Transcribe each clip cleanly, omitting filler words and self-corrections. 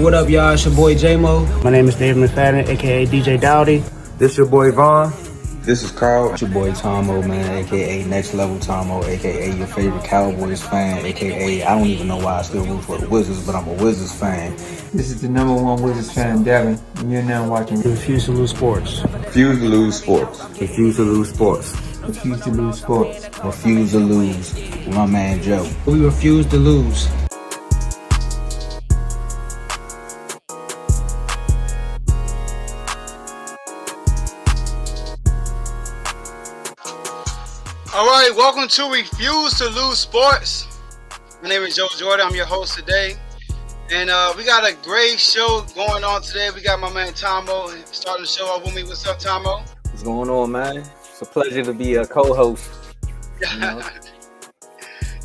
What up, y'all? It's your boy J-Mo. My name is David McFadden, aka DJ Dowdy. This your boy Vaughn. This is Carl. It's your boy Tomo, man, aka Next Level Tomo, aka your favorite Cowboys fan, aka I don't even know why I still root for the Wizards, but I'm a Wizards fan. This is the #1 Wizards fan, Devin, and you're now watching Refuse to Lose Sports. Refuse to lose sports. Refuse to lose sports. Refuse to Lose Sports. Refuse to lose. With my man Joe. We refuse to lose. All right, welcome to Refuse to Lose Sports. My name is Joe Jordan. I'm your host today. And we got a great show going on today. We got my man Tomo starting the show off with me. What's up, Tomo? What's going on, man? It's a pleasure to be a co-host. You know?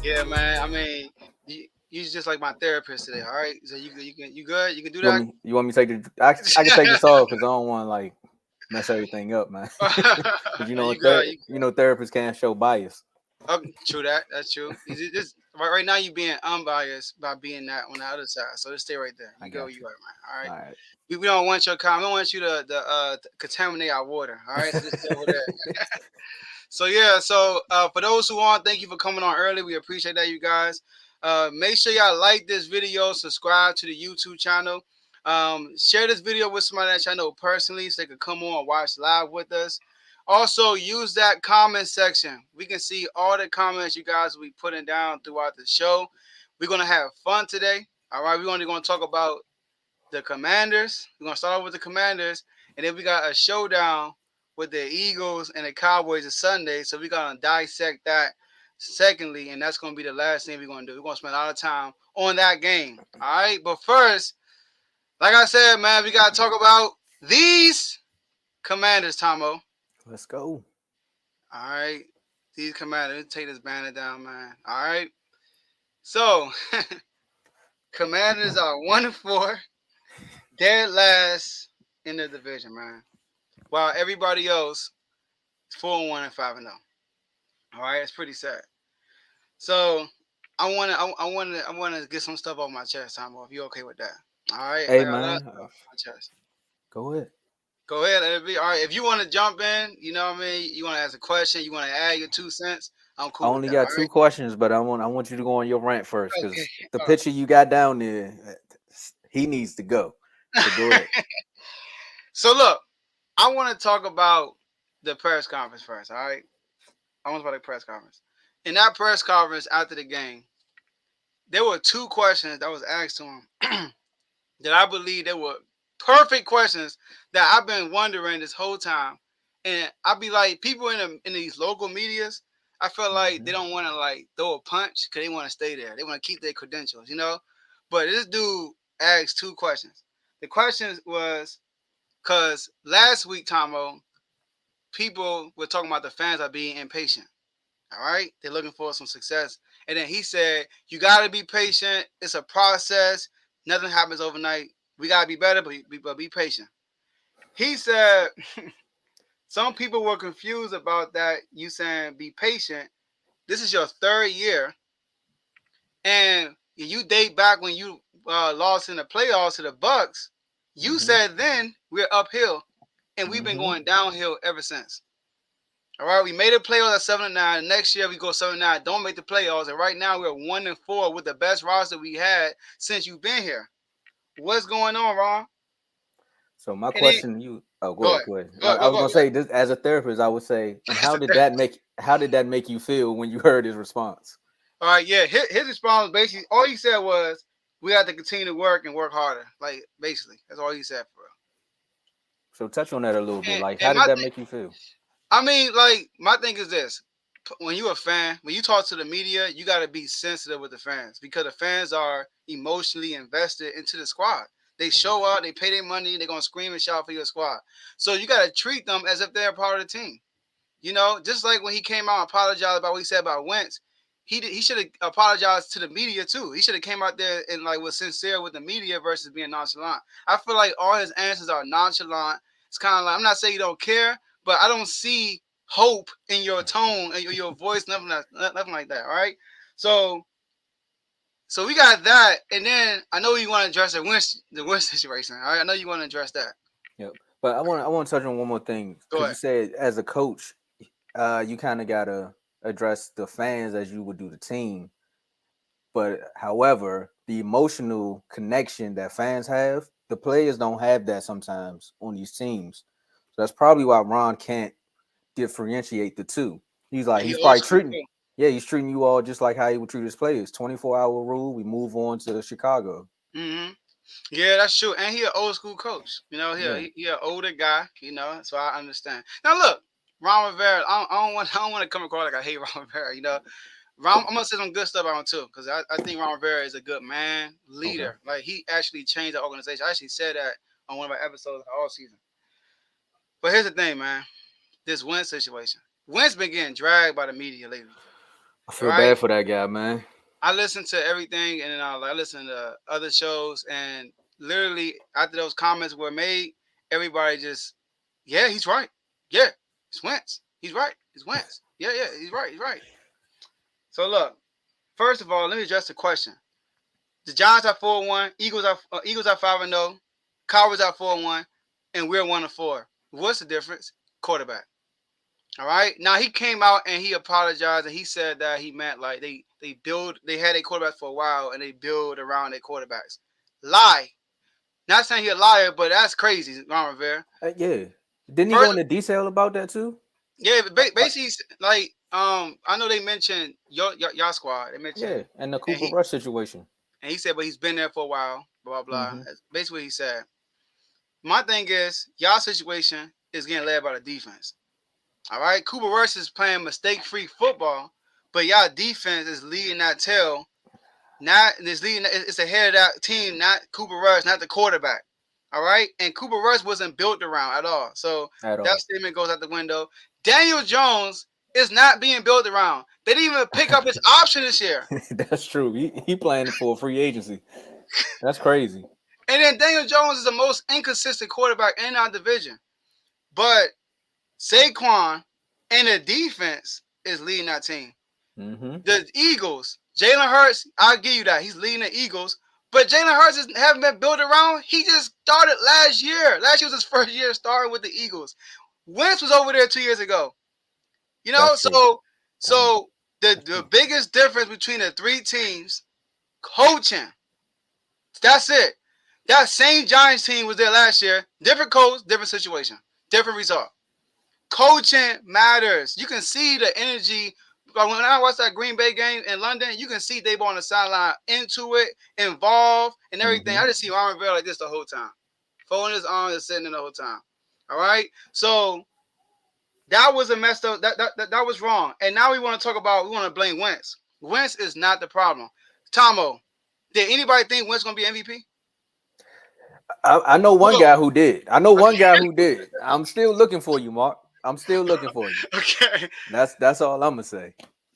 Yeah, man. I mean, you're just like my therapist today. All right, so you good? You can do that. You want me to take the? I can take this off because I don't want to like mess everything up, man. But you know, therapists can't show bias. True that. That's true. Right now, you're being unbiased by being that on the other side. So just stay right there. You go, you right, man. All right. We don't want your comment. We don't want you to contaminate our water. All right. So just stay over there. So yeah. So for those who aren't, thank you for coming on early. We appreciate that, you guys. Make sure y'all like this video, subscribe to the YouTube channel. Share this video with somebody that y'all know personally so they can come on and watch live with us. Also, use that comment section. We can see all the comments you guys will be putting down throughout the show. We're going to have fun today. All right, we're only going to talk about the Commanders. We're going to start off with the Commanders, and then we got a showdown with the Eagles and the Cowboys this Sunday. So we're going to dissect that secondly, and that's going to be the last thing we're going to do. We're going to spend a lot of time on that game. All right, but first, like I said, man, we got to talk about these Commanders, Tomo. Let's go. All right. These Commanders. Let's take this banner down, man. All right. So, Commanders are 1-4. Dead last in the division, man. While everybody else is 4-1 and 5-0. All right. It's pretty sad. So, I want to get some stuff off my chest, Tom. If you okay with that. All right. Hey, man. My chest. Go ahead. Go ahead, LB. All right, if you want to jump in, you know what I mean, you want to ask a question, you want to add your 2 cents, I'm cool. I only got two questions, but I want you to go on your rant first because the picture you got down there, he needs to go. So go ahead. So look, I want to talk about the press conference first. All right, I want to talk about the press conference. In that press conference after the game, there were 2 questions that was asked to him that I believe they were perfect questions that I've been wondering this whole time. And I'll be like, people in these local medias, I feel like they don't want to like throw a punch because they want to stay there. They want to keep their credentials, you know? But this dude asked 2 questions. The question was, because last week, Tomo, people were talking about the fans are being impatient. All right? They're looking for some success. And then he said, you got to be patient. It's a process. Nothing happens overnight. We got to be better, but be patient. He said some people were confused about that. You saying be patient. This is your 3rd year. And you date back when you lost in the playoffs to the Bucks. You said then we're uphill. And we've been going downhill ever since. All right, we made a playoffs at 7-9. Next year we go 7-9. Don't make the playoffs. And right now we're 1-4 with the best roster we had since you've been here. What's going on, Ron? So my question, go ahead. I was gonna say this as a therapist. I would say, how did that make you feel when you heard his response? All right, yeah, his response basically all he said was, "We have to continue to work and work harder." Like basically, that's all he said for real. So touch on that a little bit. Like, how did that make you feel? I mean, like my thing is this: when you're a fan, when you talk to the media, you got to be sensitive with the fans because the fans are emotionally invested into the squad. They show up, they pay their money, they're going to scream and shout for your squad. So you got to treat them as if they're a part of the team. You know, just like when he came out and apologized about what he said about Wentz, he should have apologized to the media too. He should have came out there and like was sincere with the media versus being nonchalant. I feel like all his answers are nonchalant. It's kind of like, I'm not saying you don't care, but I don't see hope in your tone and your voice, nothing like that. All right. So So we got that, and then I know you want to address the win situation. All right, I know you want to address that. Yep. But I want to touch on one more thing Go because you ahead. said as a coach, you kind of gotta address the fans as you would do the team. But however, the emotional connection that fans have, the players don't have that sometimes on these teams. So that's probably why Ron can't differentiate the two. He's like And he he's old probably school treating too. yeah, he's treating you all just like how he would treat his players. 24-hour rule, we move on to Chicago. Mm-hmm. Yeah, that's true. And he an old school coach. You know, Yeah. he an older guy. You know, so I understand. Now look, Ron Rivera. I don't want to come across like I hate Ron Rivera. You know, I'm gonna say some good stuff about him too, because I think Ron Rivera is a good man, Okay. leader. Like he actually changed the organization. I actually said that on one of our episodes all season. But here's the thing, man. This Wentz situation. Wentz been getting dragged by the media lately. I All feel right. bad for that guy, man. I listened to everything, and then I listened to other shows, and literally after those comments were made, everybody just, yeah, he's right. Yeah, it's Wentz. He's right. It's Wentz. Yeah, he's right. He's right. So look, first of all, let me address the question. The Giants are 4-1. Eagles are 5-0. Cowboys are 4-1, and we're 1-4. What's the difference? Quarterback. All right. Now he came out and he apologized and he said that he meant like they had a quarterback for a while and they build around their quarterbacks. Lie. Not saying he's a liar, but that's crazy, Ron Rivera. Yeah. Didn't he go First, into detail about that too? yeah, but Like, basically, like I know they mentioned your squad. They yeah, mentioned and the and Cooper Rush situation. he said, but he's been there for a while. Blah blah blah. Mm-hmm. That's basically what he said. My thing is, y'all situation is getting led by the defense. All right, Cooper Rush is playing mistake-free football, but y'all defense is leading that tail. It's ahead of that team, not Cooper Rush, not the quarterback. All right, and Cooper Rush wasn't built around at all. So At that all. statement goes out the window. Daniel Jones is not being built around. They didn't even pick up his option this year. That's true. He playing for a free agency. That's crazy. And then Daniel Jones is the most inconsistent quarterback in our division. But Saquon and the defense is leading that team. Mm-hmm. The Eagles, Jalen Hurts, I'll give you that. He's leading the Eagles. But Jalen Hurts haven't been built around. He just started last year. Last year was his first year starting with the Eagles. Wentz was over there 2 years ago. You know, That's true. so the True. biggest difference between the three teams, coaching. That's it. That same Giants team was there last year. Different coach, different situation, different result. Coaching matters. You can see the energy. But when I watched that Green Bay game in London, you can see they were on the sideline, into it, involved, and everything. Mm-hmm. I just see Ron Rivera like this the whole time, folding his arms and sitting in the whole time. All right, so that was a messed up. That was wrong. And now we want to blame Wentz. Wentz is not the problem. Tomo, did anybody think Wentz gonna be MVP? I know one Look, guy who did. I know one okay. guy who did. I'm still looking for you, Mark. I'm still looking for you. Okay. That's all I'm gonna say.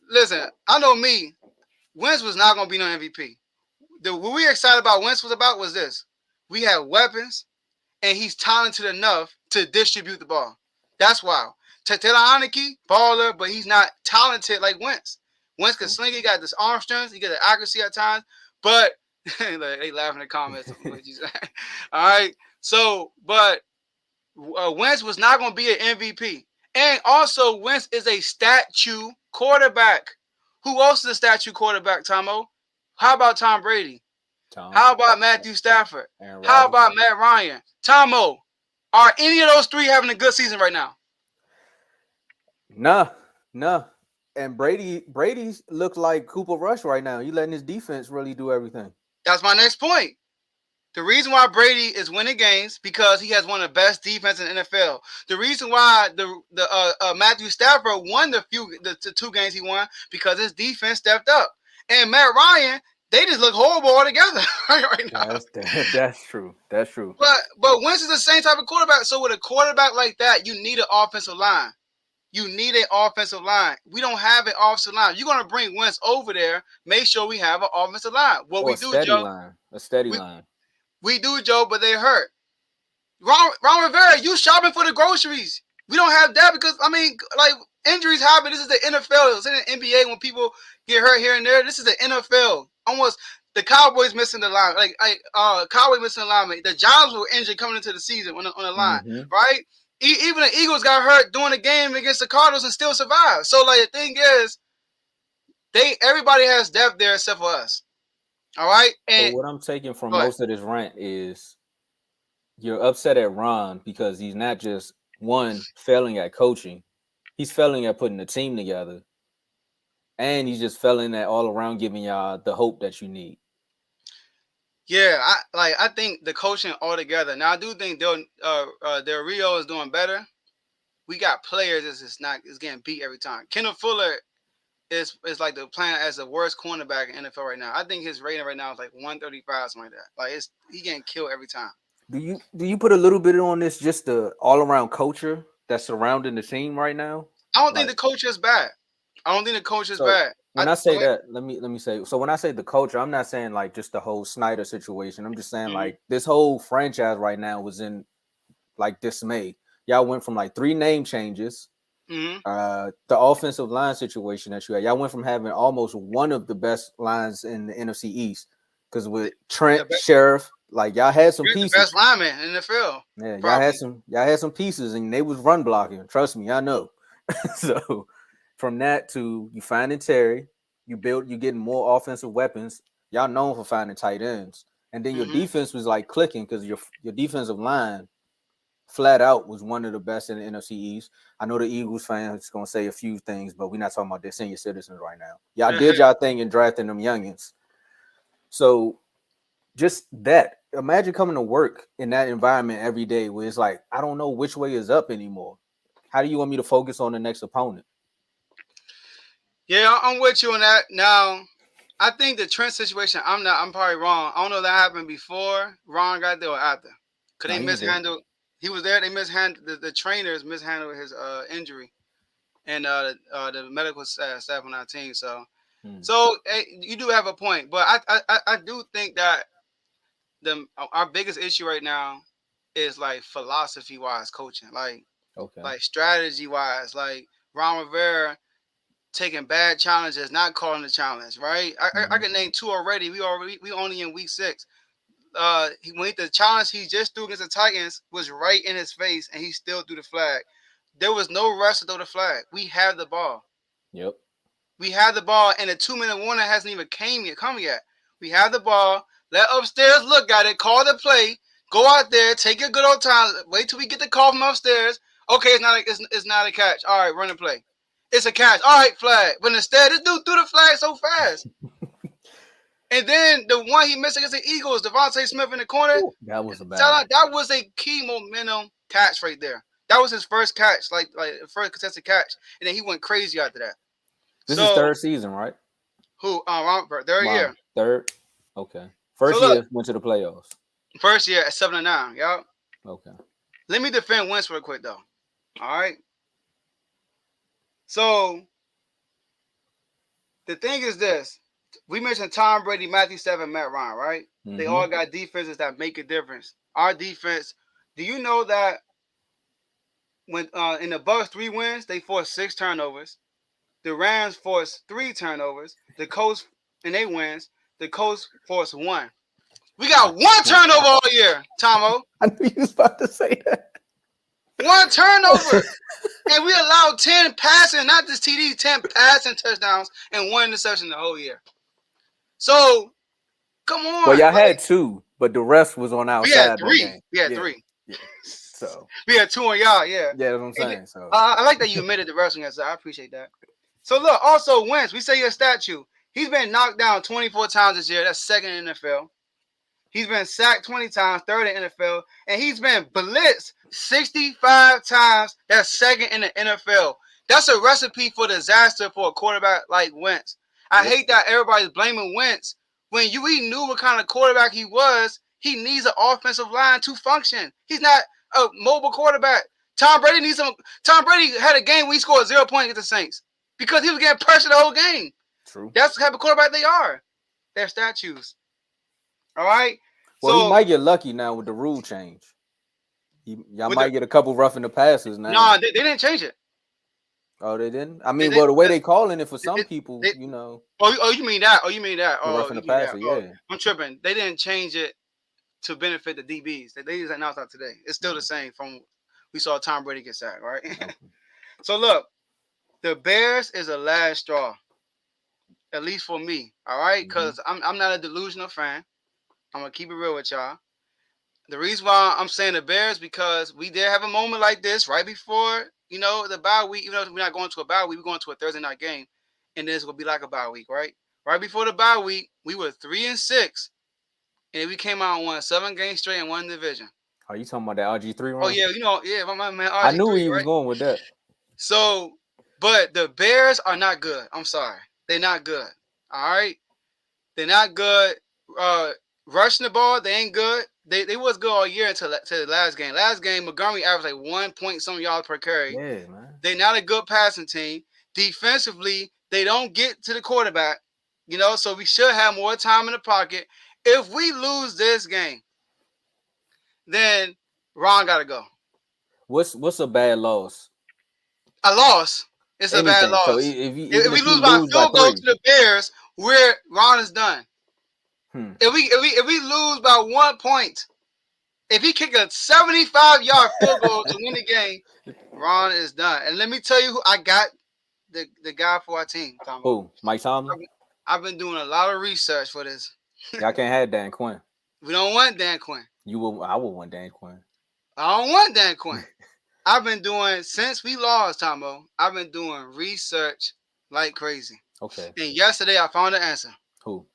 Listen, I know me. Wentz was not gonna be no MVP. What we excited about Wentz was this. We have weapons, and he's talented enough to distribute the ball. That's why. Taylor Heineke, baller, but he's not talented like Wentz. Wentz can sling it, he got this arm strength, he got the accuracy at times, but they laugh in the comments. All right. So, but Wentz was not going to be an MVP. And also, Wentz is a statue quarterback. Who else is a statue quarterback, Tomo? How about Tom Brady? How about Matthew Stafford? How about Matt Ryan? Tomo, are any of those three having a good season right now? Nah. And Brady's look like Cooper Rush right now. You letting his defense really do everything. That's my next point. The reason why Brady is winning games because he has one of the best defense in the NFL. The reason why the Matthew Stafford won the two games he won because his defense stepped up. And Matt Ryan, they just look horrible altogether right now. That's true. That's true. But Wentz is the same type of quarterback. So with a quarterback like that, you need an offensive line. You need an offensive line. We don't have an offensive line. You're going to bring Wentz over there. Make sure we have an offensive line. A steady line. We do, Joe, but they hurt. Ron Rivera, you shopping for the groceries. We don't have that because, injuries happen. This is the NFL. It's in the NBA when people get hurt here and there. This is the NFL. Almost the Cowboys missing the line, Cowboys missing the lineman. The Giants were injured coming into the season on the line, right? Even the Eagles got hurt during the game against the Cardinals and still survived. So like the thing is, everybody has depth there except for us. All right. And so what I'm taking from go ahead. most of this rant is you're upset at Ron because he's not just failing at coaching, he's failing at putting the team together, and he's just failing at all around giving y'all the hope that you need. Yeah, I think the coaching altogether. Now I do think Del Rio is doing better. We got players it's getting beat every time. Kendall Fuller is like the playing as the worst cornerback in NFL right now. I think his rating right now is like 135, something like that. Like he getting killed every time. Do you put a little bit on this, just the all around culture that's surrounding the team right now? I don't think the coach is bad. I don't think the coach is bad. When I say that, let me say. So when I say the culture, I'm not saying like just the whole Snyder situation. I'm just saying like this whole franchise right now was in like dismay. Y'all went from like 3 name changes. The offensive line situation that you had, y'all went from having almost one of the best lines in the NFC East, because with Trent, Sheriff, like y'all had some pieces. The best lineman in the field. Yeah, y'all had some pieces, and they was run blocking. Trust me, I know. So from that to you finding Terry, you getting more offensive weapons. Y'all known for finding tight ends, and then your defense was like clicking because your defensive line flat out was one of the best in the NFC East. I know the Eagles fans going to say a few things, but we're not talking about their senior citizens right now. Y'all did y'all thing in drafting them youngins. So just that. Imagine coming to work in that environment every day where it's like, I don't know which way is up anymore. How do you want me to focus on the next opponent? Yeah, I'm with you on that. Now, I think the Trent situation, I'm probably wrong. I don't know if that happened before Ron got there or after. Because they mishandled. He was there. They mishandled. The trainers mishandled his injury, and the medical staff on our team. So you do have a point, but I do think that our biggest issue right now is like philosophy wise coaching, like strategy wise, like Ron Rivera taking bad challenges, not calling the challenge. Right? I can name 2 already. We only in week 6. The challenge he just threw against the Titans was right in his face, and he still threw the flag. There was no rush to throw the flag. We have the ball. Yep. We have the ball, and the 2-minute warning hasn't even come yet. We have the ball. Let upstairs look at it. Call the play. Go out there. Take your good old time. Wait till we get the call from upstairs. Okay, it's not a catch. All right, run the play. It's a catch. All right, flag. But instead, this dude threw the flag so fast. And then the one he missed against the Eagles, Devontae Smith in the corner. Ooh, that was a bad. That was a key momentum catch right there. That was his first catch, like first contested catch, and then he went crazy after that. This is 3rd season, right? Who? Third year. 3rd. Okay. First year went to the playoffs. First year at 7-9. Yep. Okay. Let me defend Wentz real quick though. All right. So the thing is this. We mentioned Tom Brady, Matthew Stafford, Matt Ryan, right? They all got defenses that make a difference. Our defense, do you know that when in the Bucs 3 wins, they forced 6 turnovers. The Rams forced 3 turnovers. The Colts, and they wins, the Colts forced 1. We got 1 turnover all year, Tomo. I knew you was about to say that. 1 turnover. And we allowed 10 passing, not just TDs, 10 passing touchdowns and 1 interception the whole year. So, come on. Well, y'all had 2, but the rest was on our side. We had 3. Yeah. So we had 2 on y'all, yeah. Yeah, that's what I'm saying. So I like that you admitted the wrestling. I appreciate that. So look, also Wentz, we say your statue. He's been knocked down 24 times this year. That's 2nd in the NFL. He's been sacked 20 times, 3rd in the NFL, and he's been blitzed 65 times. That's 2nd in the NFL. That's a recipe for disaster for a quarterback like Wentz. I hate that everybody's blaming Wentz when we knew what kind of quarterback he was. He needs an offensive line to function. He's not a mobile quarterback. Tom Brady had a game where he scored 0 points against the Saints because he was getting pressured the whole game. True. That's the type of quarterback they are. They're statues. All right. Well, he might get lucky now with the rule change. Y'all might get a couple roughing the passes now. No, they didn't change it. Oh, they didn't. I mean, They, well, the way they calling it for some they, people, they, you know, oh, you mean that? Oh, you mean that? the Oh, roughing you the mean that? passer. Oh, Yeah. I'm tripping. They didn't change it to benefit the DBs. They just announced that today. It's still the Mm, same from we saw Tom Brady get sacked, right? okay. So look, the Bears is a last straw, at least for me. All right, Mm-hmm. because I'm not a delusional fan. I'm gonna keep it real with y'all. The reason why I'm saying the Bears because we did have a moment like this right before the bye week. Even though we're not going to a bye week, we're going to a Thursday night game, and this will be like a bye week, right? Right before the bye week, we were 3-6, and we came out and won 7 games straight and won the division. Are you talking about that RG3 Oh run? yeah, yeah, my man I knew RG3, he was right? going with that. So, but the Bears are not good. I'm sorry, they're not good. All right, they're not good. Uh, Rushing the ball, they ain't good. They was good all year until the last game. Last game, Montgomery averaged like 1 point some yards per carry. Yeah, man. They're not a good passing team. Defensively, they don't get to the quarterback. So we should have more time in the pocket. If we lose this game, then Ron got to go. What's a bad loss? A loss. It's a bad Anything. So loss. even If we if you lose by a lose by field goal to 3, the Bears, Ron is done. hmm. If we lose by 1 point, if he kick a 75-yard field goal to win the game, Ron is done. And let me tell you who I got the guy for our team, Tombo. Who? Mike Tomlin? I've been doing a lot of research for this. Y'all can't have Dan Quinn. We don't want Dan Quinn. I would want Dan Quinn. I don't want Dan Quinn. I've been doing since we lost, Tombo. I've been doing research like crazy. Okay. And yesterday I found the answer. Who?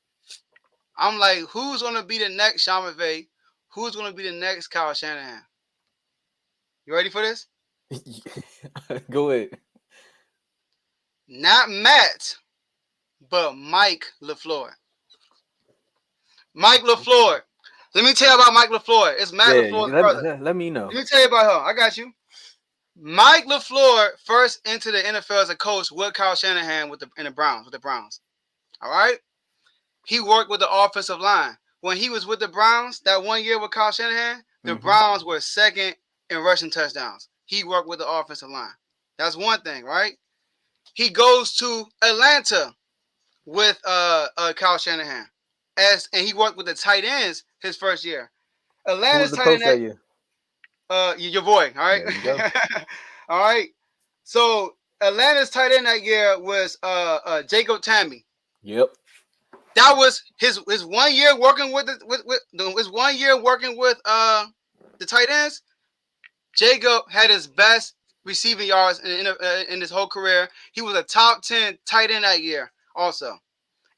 I'm like, who's gonna be the next Sean McVay? Who's gonna be the next Kyle Shanahan? You ready for this? Go ahead. Not Matt, but Mike LaFleur. Mike LaFleur. Let me tell you about Mike LaFleur. It's Matt LaFleur's brother. Let me know. Let me tell you about her. I got you. Mike LaFleur first entered the NFL as a coach with Kyle Shanahan with the Browns. All right? He worked with the offensive line. When he was with the Browns, that 1 year with Kyle Shanahan, the Browns were second in rushing touchdowns. He worked with the offensive line. That's one thing, right? He goes to Atlanta with Kyle Shanahan. And he worked with the tight ends his first year. Who Atlanta's was the tight coach end. that year? Your boy, all right? There you go. All right. So Atlanta's tight end that year was Jacob Tammy. Yep. That was his 1 year working with his 1 year working with the tight ends. Jacob had his best receiving yards in his whole career. He was a top 10 tight end that year also.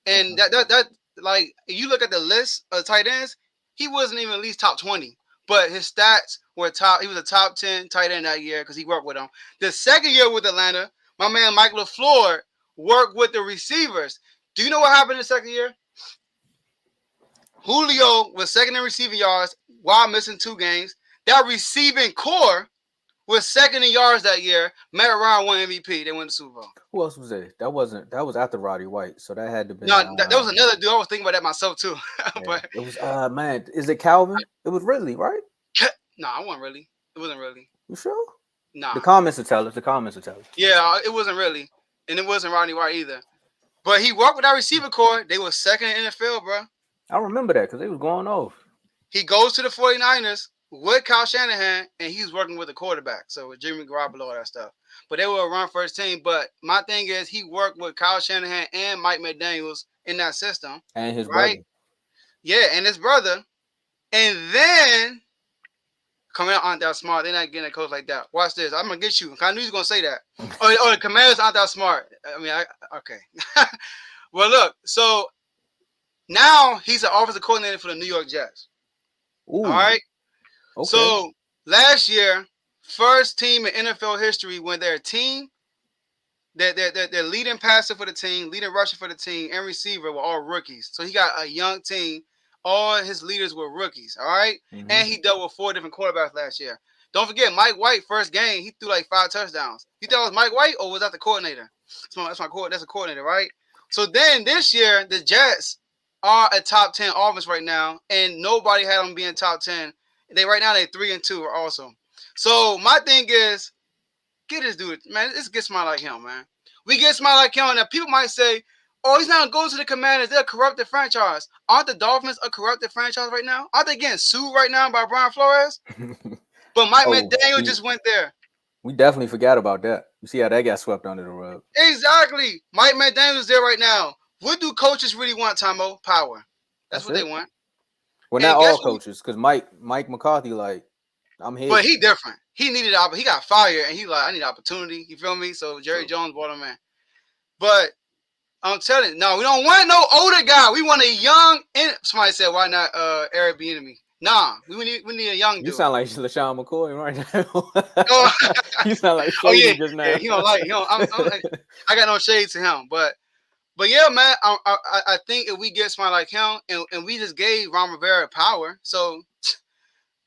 And that like you look at the list of tight ends, he wasn't even at least top 20. But his stats were top. He was a top 10 tight end that year because he worked with them. The second year with Atlanta, my man Mike LaFleur worked with the receivers. Do you know what happened in the second year? Julio was second in receiving yards while missing 2 games. That receiving core was second in yards that year. Matt Ryan won MVP. They won the Super Bowl. Who else was there? That was after Roddy White, so that had to be. No, that was another dude. I was thinking about that myself too. Yeah. But it was man, is it Calvin? It was Ridley, right? no, I wasn't really. It wasn't really. You sure? Nah. The comments will tell us. Yeah, it wasn't really. And it wasn't Rodney White either. But he worked with our receiver core. They were second in the NFL, bro. I remember that because they was going off. He goes to the 49ers with Kyle Shanahan, and he's working with the quarterback. So with Jimmy Garoppolo, all that stuff. But they were a run first team. But my thing is he worked with Kyle Shanahan and Mike McDaniels in that system. And his right? brother. Yeah, and his brother. And then coming out aren't that smart. They're not getting a coach like that. Watch this. I'm gonna get you. I knew he was gonna say that. Oh, the Commanders aren't that smart. I mean, okay. Well, look. So now he's an offensive coordinator for the New York Jets. Ooh. All right. Okay. So last year, first team in NFL history when their team, their leading passer for the team, leading rusher for the team, and receiver were all rookies. So he got a young team. All his leaders were rookies. All right. And he dealt with 4 different quarterbacks last year. Don't forget, Mike White, first game, he threw like 5 touchdowns. You thought it was Mike White or was that the coordinator? That's a coordinator, right? So then this year, the Jets are a top 10 offense right now, and nobody had them being top 10. Right now they're 3-2 also. So my thing is, Get this dude, man. Let's get somebody like him, man. We get somebody like him, and people might say, "Oh, he's not going to the Commanders. They're a corrupted franchise." Aren't the Dolphins a corrupted franchise right now? Aren't they getting sued right now by Brian Flores? But Mike McDaniel just went there. We definitely forgot about that. You see how that got swept under the rug. Exactly. Mike McDaniel's there right now. What do coaches really want, Tomo? Power. That's what they want. Well, not all coaches, because Mike McCarthy, like, I'm here. But he different. He needed he got fired, and he like, I need opportunity. You feel me? So Jerry Jones brought him in. But I'm telling you, no, we don't want no older guy. We want a young. Somebody said, why not Eric Bieniemy? Nah, we need a young dude. You sound like LaShawn McCoy right now. You sound like Shady just now. Yeah, he don't like. I got no shade to him, but yeah, man. I think if we get somebody like him, and we just gave Ron Rivera power, so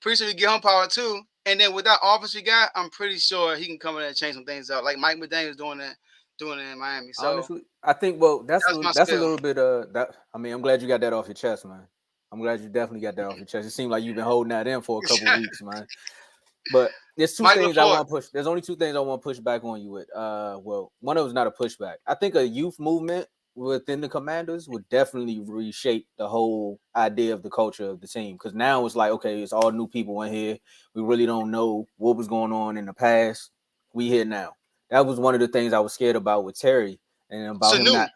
pretty sure we give him power too. And then with that offense we got, I'm pretty sure he can come in and change some things up, like Mike McDaniel's doing it in Miami. So honestly, I think that's a little bit that. I mean, I'm glad you got that off your chest, man. I'm glad you definitely got that off your chest. It seemed like you've been holding that in for a couple weeks, man. But there's two things I want to push. There's only two things I want to push back on you with. Well, one of them is not a pushback. I think a youth movement within the Commanders would definitely reshape the whole idea of the culture of the team. Because now it's like, okay, it's all new people in here. We really don't know what was going on in the past. We here now. That was one of the things I was scared about with Terry and about him not.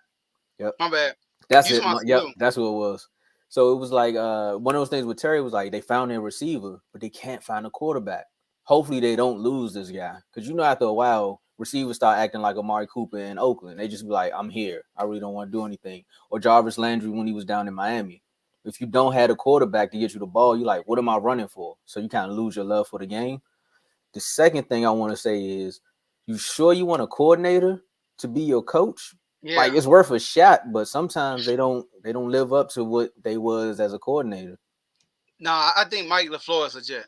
Yep. My bad. That's it. Yep. That's what it was. So it was like one of those things with Terry was like they found their receiver, but they can't find a quarterback. Hopefully they don't lose this guy. Because after a while, receivers start acting like Amari Cooper in Oakland. They just be like, I'm here. I really don't want to do anything. Or Jarvis Landry when he was down in Miami. If you don't have a quarterback to get you the ball, you're like, what am I running for? So you kind of lose your love for the game. The second thing I want to say is, you sure you want a coordinator to be your coach? Yeah. Like, it's worth a shot, but sometimes they don't live up to what they was as a coordinator. No, I think Mike LaFleur is legit.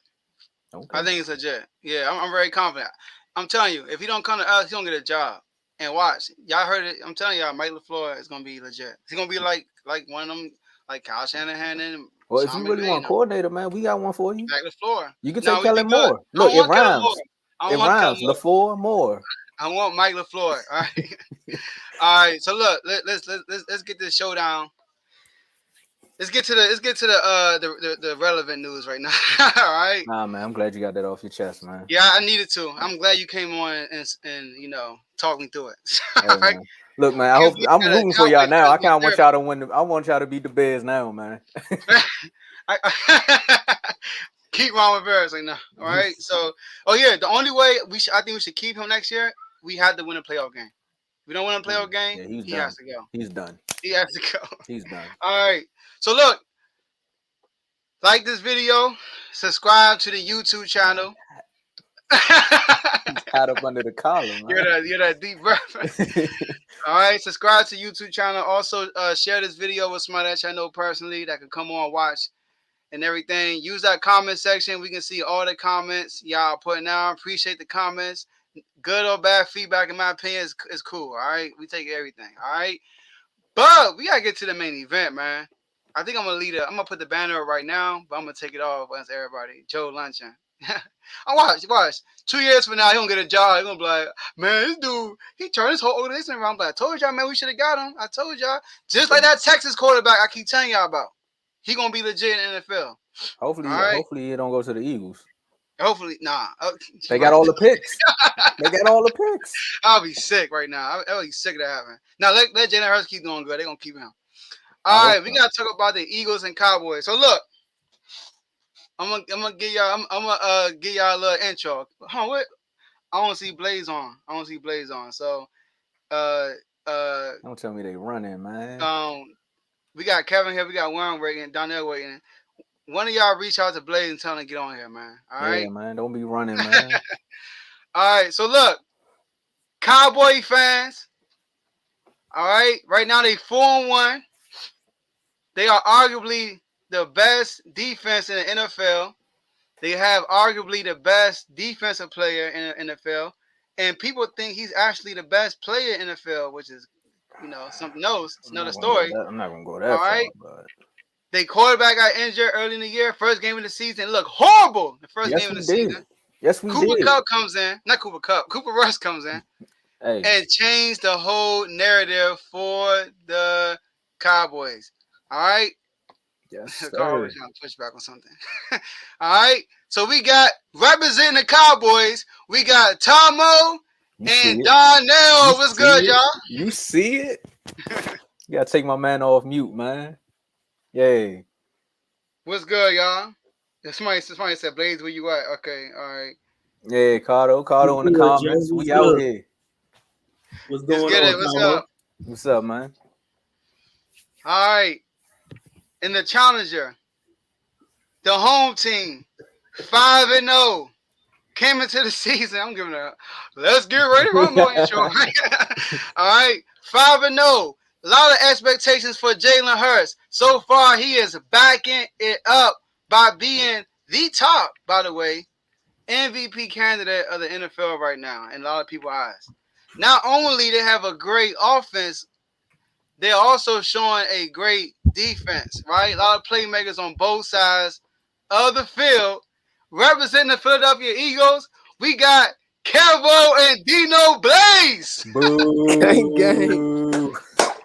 Okay. I think it's legit. Yeah, I'm very confident. I'm telling you, if he don't come to us, he don't get a job. And watch, y'all heard it. I'm telling y'all, Mike LaFleur is gonna be legit. He's gonna be like one of them, like Kyle Shanahan and. Well, if you really want a coordinator, man, we got one for you. Mike LaFleur. You can take Kellen Moore. Look, it rhymes. It rhymes. LaFleur Moore. I want Mike LaFleur. All right. All right. So look, let's get this showdown. Let's get to the relevant news right now. All right. Nah, man, I'm glad you got that off your chest, man. Yeah, I needed to. I'm glad you came on and talk me through it. All right. Look, man, I'm rooting for y'all now. I kind of want y'all to win. I want y'all to beat the Bears now, man. Keep Ron Rivera right now. All right. So, the only way I think we should keep him next year, we had to win a playoff game. If we don't win a playoff game, he has to go. He's done. He has to go. He's done. All right. So look, like this video, subscribe to the YouTube channel. He's caught up under the collar, man. You're that deep breath. All right. Subscribe to the YouTube channel. Also, share this video with somebody that I know personally that can come on and watch. And everything. Use that comment section. We can see all the comments y'all putting out. Appreciate the comments. Good or bad feedback, in my opinion, is cool. All right. We take everything. All right. But we gotta get to the main event, man. I think I'm gonna I'm gonna put the banner up right now, but I'm gonna take it off once everybody. Joe Luncheon. I watch. 2 years from now, he gonna get a job. He gonna be like, man, this dude, he turned his whole organization around. I told y'all, man, we should have got him. I told y'all. Just like that Texas quarterback I keep telling y'all about. He gonna be legit in the NFL. Hopefully he don't go to the Eagles. Hopefully, nah. They got all the picks. I'll be sick right now. I'll be sick of that happening. Now let Jalen Hurts keep doing good. They're gonna keep him. All right, we gotta talk about the Eagles and Cowboys. So look, I'm gonna give y'all a little intro. What? I want to see Blaze on. So don't tell me they running, man. We got Kevin here. We got Warren waiting. Donnell waiting. One of y'all reach out to Blaze and tell him to get on here, man. All right? Yeah, man. Don't be running, man. All right. So, look. Cowboy fans. All right. Right now, they 4-1. They are arguably the best defense in the NFL. They have arguably the best defensive player in the NFL. And people think he's actually the best player in the NFL, which is something else. It's another story. I'm not gonna go that far. Right? But... They quarterback got injured early in the year. First game of the season looked horrible. The first game of the season. Yes, we Cooper did. Kupp comes in, not Cooper Kupp, Cooper Rush comes in Hey, and changed the whole narrative for the Cowboys. All right. yes, Carl sir. was trying to push back on something. All right. So we got representing the Cowboys, we got Tomo You see and it. Donnell. What's good, y'all? You see it. You gotta take my man off mute, man. Yay. What's good, y'all? Somebody said, Blaze, where you at? Okay, all right. Yeah, Cardo in the What's good, comments. Joe? We What's out good? here. What's Let's going get on, it. What's Tomo? up? What's up, man? All right. In the Challenger, the home team, 5-0, came into the season. I'm giving a let's get ready to rumble intro. All right. 5-0. A lot of expectations for Jalen Hurts. So far, he is backing it up by being the top, by the way, MVP candidate of the NFL right now in a lot of people's eyes. Not only they have a great offense, they're also showing a great defense, right? A lot of playmakers on both sides of the field. Representing the Philadelphia Eagles, we got Kevo and Dino Blaze. Boo.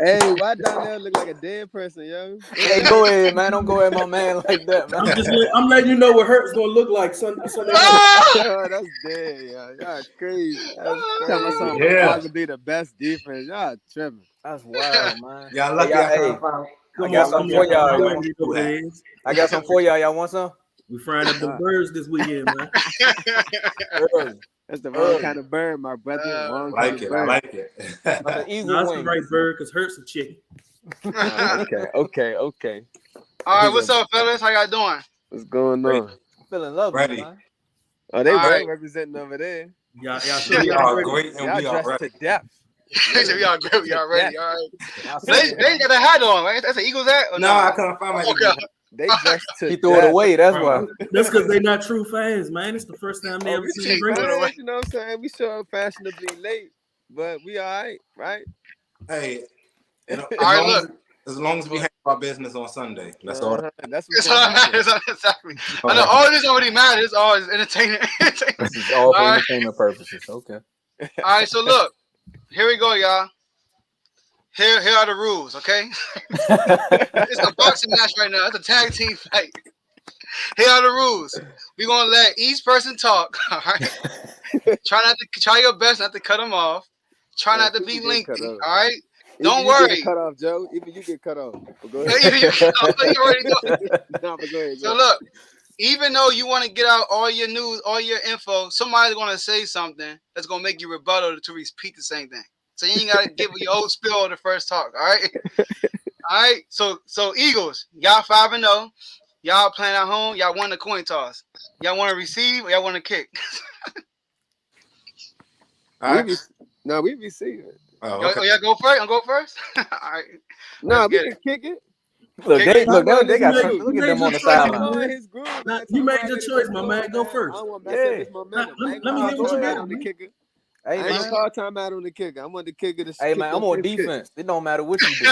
Hey, why Donnell look like a dead person, yo? Hey, go ahead, man. Don't go at my man like that, man. I'm letting you know what Hurts gonna look like Sunday night. Ah! That's dead, yo. Y'all crazy. That's talking about something Yeah. arguably the best defense. Y'all tripping. That's wild, man. Y'all Hey, lucky y'all, I can't find. I Come got on, something for y'all. Go Y'all. ahead, Dino Blaze. I got something for y'all. Y'all want some? We frying up the birds this weekend, man. Early. That's the wrong kind of bird, my brother. Wrong kind Like of it. I bird. like it. That's an No, eagle that's the wing. right bird because Hurts a chicken. Okay. All right, what's up, fellas? How y'all doing? What's going Great. on? I'm feeling lovely, Ready. man. Oh, they All well right. representing over there. Y'all sure We y'all are ready? great and Y'all we are dressed ready. to death. So y'all good? Y'all ready? All right. Y'all Blaze see it, got a hat on, right? That's an Eagles hat? Or No, I couldn't find my Okay. Eagle. They dressed to He threw it death. away. That's why. That's because they not true fans, man. It's the first time they Oh, ever we seen see Brady. it away. fans, you know what I'm saying? We show up fashionably late, but we all right, right? Hey, you know, All right, look. as long as we handle our business on Sunday, that's all. That's what's It's going all on. right. Exactly. I know all this already matters. It's all entertaining. This is all for All right. entertainment purposes. Okay. All right, so look. Here we go, y'all. Here are the rules, okay? It's a boxing match right now. It's a tag team fight. Here are the rules. We're gonna let each person talk. All right. Try your best not to cut them off. Try not to be lengthy. All right. Don't You get worry. cut off, Joe. Even you get cut off. But go You ahead. already know. No, but go ahead. So look, even though you want to get out all your news, all your info, somebody's gonna say something that's gonna make you rebuttal to repeat the same thing. So you ain't gotta give your old spill on the first talk. All right. All right. So Eagles, y'all 5-0. Y'all playing at home. Y'all won the coin toss. Y'all want to receive or y'all want to kick? All right. We receive it. Oh, okay. Y'all go first. I'll go first. All right. No, we get can kick it. Look, they got You some. Look at made them on your the choice, sideline. man. his groove, Now, man. you Talk made about your it in choice, his my groove, man. Go man. first. I don't want to mess up Yeah. his momentum. I ain't Let me gonna hear call what you timeout got, on the man. kicker. Hey, I ain't man. gonna call timeout on the kicker. I want the kicker to Hey, kick man. I'm the on fifth kick. defense. It don't matter what you do.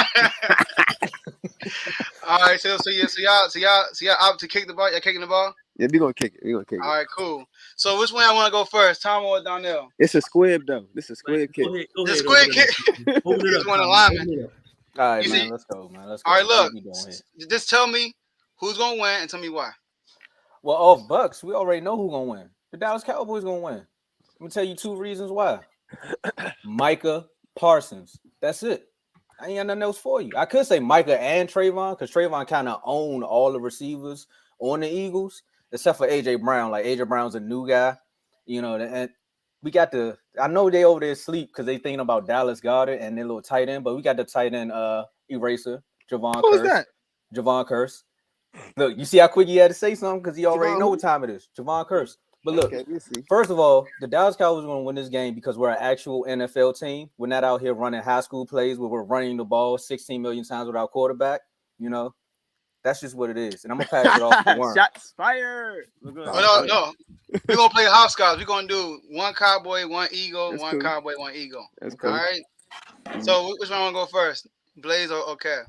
All right. So y'all out to kick the ball. Y'all kicking the ball. Yeah, we gonna kick it. We gonna kick All it. right. Cool. So which one I want to go first? Tom or Donnell? It's a squib though. This is a squib kick. Go The ahead square over there. kick. Open it Just up, want a Tom. lineman. Open it up. All right, You man. see? Let's go, man. Let's go. All right. What Look. we doing here? Just tell me who's gonna win and tell me why. Well, off Bucks, we already know who's gonna win. The Dallas Cowboys gonna win. Let me tell you 2 reasons why. Micah Parsons. That's it. I ain't got nothing else for you. I could say Micah and Trayvon because Trayvon kind of owned all the receivers on the Eagles, except for AJ Brown. Like AJ Brown's a new guy, you know. And we got the. I know they over there asleep because they thinking about Dallas Goedert and their little tight end, but we got the tight end eraser Javon Who's Curse. that? Javon Curse. Look, you see how quick he had to say something because he already Javon know who? what time it is. Javon Curse. But look, Okay, let's see. first of all, the Dallas Cowboys are going to win this game because we're an actual NFL team. We're not out here running high school plays where we're running the ball 16 million times without quarterback. You know, that's just what it is. And I'm going to pass it off to Worm. Shots fired. We're gonna- Oh, no. We're gonna play hopscotch. We're gonna do one cowboy, one eagle, That's one cool. cowboy, one eagle. That's All cool. right. So which one wanna go first? Blaze or Kev?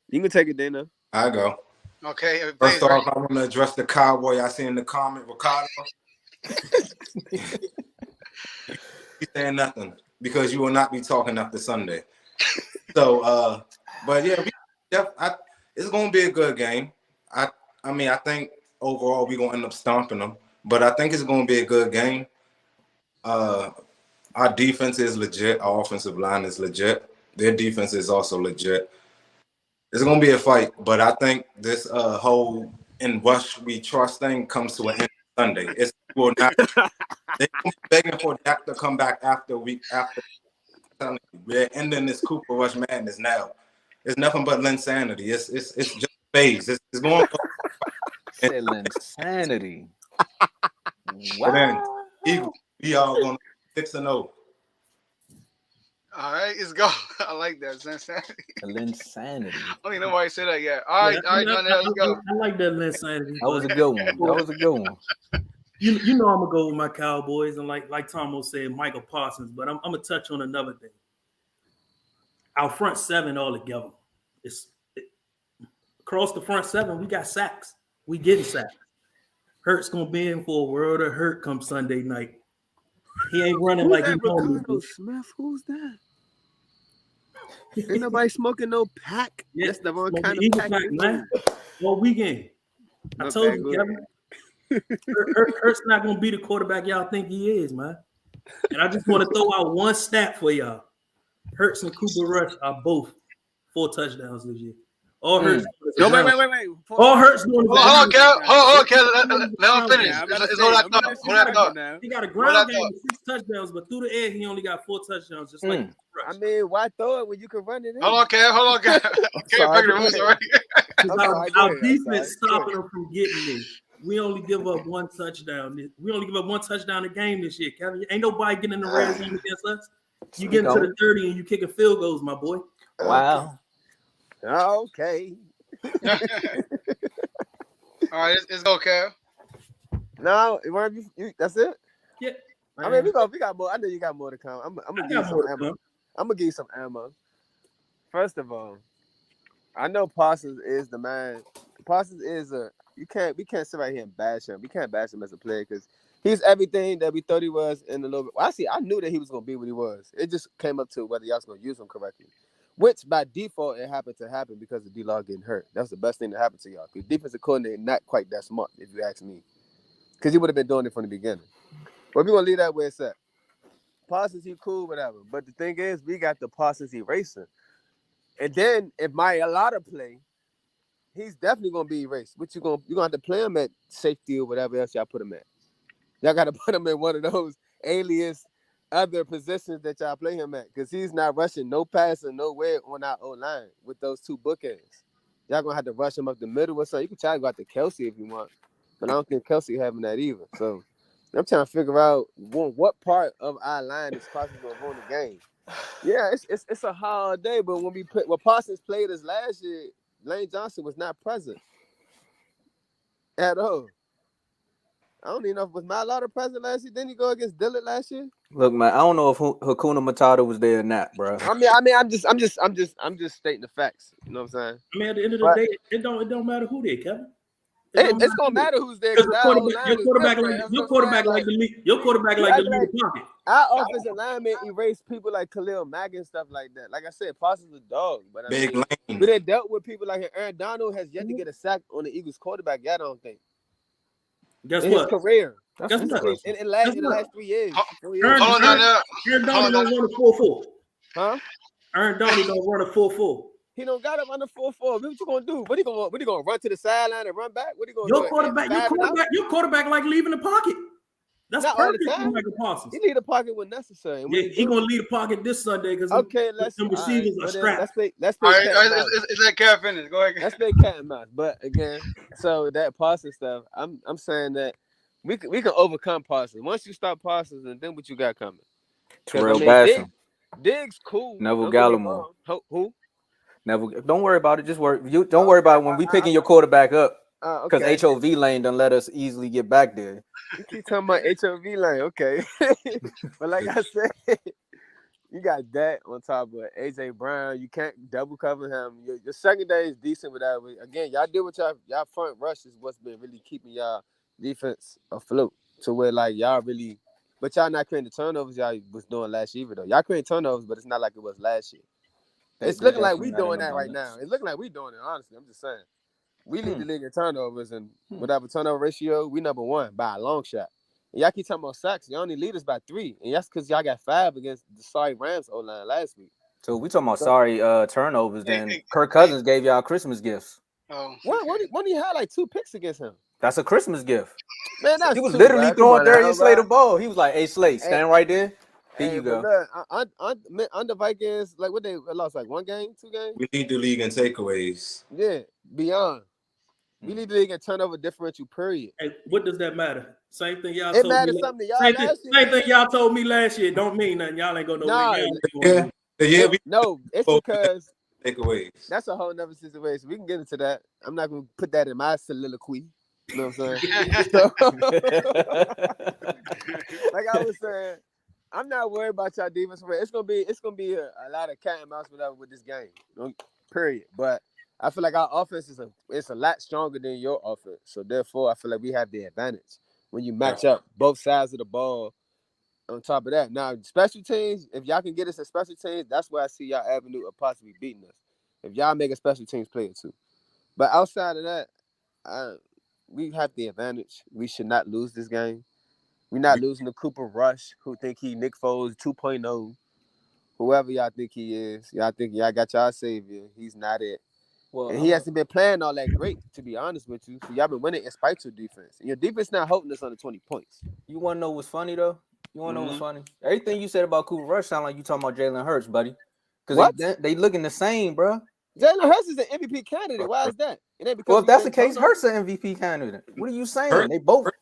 You can take it, Dana. I go. Okay. First Blaze, right? off, I want to address the cowboy I see in the comment, Ricardo. You saying nothing because you will not be talking after Sunday. So, but yeah, it's gonna be a good game. I mean, I think overall we're gonna end up stomping them, but I think it's gonna be a good game. Our defense is legit. Our offensive line is legit. Their defense is also legit. It's gonna be a fight, but I think this whole "in rush we trust" thing comes to an end Sunday. It's will not. They're begging for Dak to come back after. We're ending this Cooper Rush madness now. It's nothing but insanity. It's just a phase. It's going. Said insanity. But then Wow. Eagles, we all going 6-0. All right, let's go. I like that. It's insanity. Insanity. I don't even know why you said that yet. All right, Donnell, let's go. I like that insanity. That was a good one. That was a good one. You know I'm gonna go with my Cowboys, and like Tomo said, Michael Parsons. But I'm gonna touch on another thing. Our front seven all together. Across the front seven, we got sacks. We getting sacks. Hurt's gonna be in for a world of hurt come Sunday night. He ain't running Who's like that he normally Ricardo do. Smith? Who's that? Ain't nobody smoking no pack. Yeah, That's the wrong smoking kind of Eagle pack. pack, man. All weekend. I Not told bad, you, go Kevin. Hurt's not gonna be the quarterback y'all think he is, man. And I just want to throw out one stat for y'all. Hurts and Cooper Rush are both 4 touchdowns this year. All Hurts. No, wait. All Hurts doing is Hold on, Kel. Hold on, Kel. Let him finish. Yeah, I'm about to It's say, all that I'm thought. gonna Hold that thought. now. He got a Hold ground that game thought. with 6 touchdowns, but through the air, he only got 4 touchdowns, just like Cooper I Rush. mean, why throw it when you can run it in? Hold on, Kel. Kel sorry, breaking the rules already. Our defense stopping them from getting this. We only give up 1 touchdown. We only give up 1 touchdown a game this year, Kevin. Ain't nobody getting in the red zone against us. You get into the 30 and you kicking field goals, my boy. Wow. Okay. All right, let's go, Kel. No, you that's it. Yeah. I mean, we got more. I know you got more to come. I'm gonna give you some ammo. I'm gonna give you some ammo. First of all, I know Parsons is the man. Parsons is we can't sit right here and bash him. We can't bash him as a player because he's everything that we thought he was in a little bit. Well, I knew that he was gonna be what he was. It just came up to whether y'all was gonna use him correctly. Which by default it happened to happen because of D-Law getting hurt. That's the best thing that happened to y'all. Because defensive coordinator not quite that smart, if you ask me. Because he would have been doing it from the beginning. But we're gonna leave that where it's at. Parsons, he cool, whatever. But the thing is, we got the Parsons eraser. And then if Mailata play, he's definitely gonna be erased. You're gonna have to play him at safety or whatever else y'all put him at. Y'all gotta put him in one of those alias other positions that y'all play him at, because he's not rushing no passer nowhere on our O-line with those 2 bookends. Y'all gonna have to rush him up the middle or something. You can try to go out to Kelsey if you want, but I don't think Kelsey having that either. So I'm trying to figure out what part of our line is Parsons gonna ruin the game. Yeah, it's a hard day, but when Parsons played us last year, Lane Johnson was not present at all. I don't even know if was Mailata present last year. Didn't he go against Dillard last year? Look, man, I don't know if Hakuna Matata was there or not, bro. I mean, I'm just stating the facts. You know what I'm saying? I mean, at the end of the day, it don't matter who they, Kevin. It's gonna matter who's there. Your quarterback like the lead. Your quarterback like the lead of the pocket. Our offensive linemen erase people like Khalil Mack and stuff like that. Like I said, Parsons a dog, but I Big mean, lane. but they dealt with people like Aaron Donald has yet to get a sack on the Eagles quarterback. Y'all don't think? Guess in what? His career. That's interesting. In the last 3 years. Aaron Donald don't run a 4-4. Huh? Aaron Donald don't run a 4-4. He don't got him on the 4-4. What you gonna do? What he gonna run to the sideline and run back? What he gonna do? Your quarterback like leaving the pocket. That's not all the perfect time. for Michael Parsons. He leave the pocket when necessary. Yeah, he gonna leave the pocket this Sunday because the receivers are strapped. Let's play cat and mouse. It's that Kel finish. Go ahead. Let's play cat and mouse. But again, so that Parsons stuff, I'm saying that we can overcome Parsons. Once you stop Parsons, and then what you got coming? Terrell Basham. Diggs cool. Neville Gallimore. Who? Neville. Don't worry about it. Just worry. Don't worry about it when we picking your quarterback up. Because okay. HOV lane don't let us easily get back there. You keep talking about HOV lane, okay? But like I said, you got that on top of AJ Brown. You can't double cover him. Your secondary is decent without. Again, y'all deal with y'all front rush is what's been really keeping y'all defense afloat. to where like y'all really, but y'all not creating the turnovers y'all was doing last year though. Y'all creating turnovers, but it's not like it was last year. It's looking like we doing that right now. It's looking like we doing it. Honestly, I'm just saying. We lead the league in turnovers and whatever turnover ratio, we number 1 by a long shot. And y'all keep talking about sacks. Y'all only lead us by 3, and that's because y'all got 5 against the sorry Rams O-line last week. So we talking about sorry turnovers. Then Kirk Cousins gave y'all Christmas gifts. Oh, when he had like 2 picks against him. That's a Christmas gift. Man, that's he was literally throwing Darius Slay the ball. He was like, "Hey Slay, stand right there. Here you go." Look, under Vikings, like what they lost like 1 game, 2 games. We lead the league in takeaways. Yeah, beyond. We lead the league in turnover differential. Period. Hey, what does that matter? Same thing y'all it told matters me. Something to y'all same last year. Same thing y'all told me last year. Don't mean nothing. Y'all ain't gonna know. No, it's because takeaways. That's a whole nother situation. We can get into that. I'm not gonna put that in my soliloquy. You know what I'm saying? So, like I was saying, I'm not worried about y'all defense. It's gonna be a lot of cat and mouse whatever with this game. Period. But I feel like our offense is a lot stronger than your offense. So therefore, I feel like we have the advantage when you match up both sides of the ball. On top of that, now special teams, if y'all can get us a special teams, that's where I see y'all avenue of possibly beating us. If y'all make a special teams player too. But outside of that, we have the advantage. We should not lose this game. We're not losing to Cooper Rush, who think he Nick Foles 2.0. Whoever y'all think he is, y'all think y'all got y'all savior. He's not it. Well, and he hasn't been playing all that great, to be honest with you. So y'all been winning in spite of your defense. And your defense not holding us under 20 points. You want to know what's funny, though? You want to know what's funny? Everything you said about Cooper Rush sound like you talking about Jalen Hurts, buddy. Because they looking the same, bro. Jalen Hurts is an MVP candidate. Why is that? It ain't because if that's the case, Hurts an MVP candidate. What are you saying? Hurts,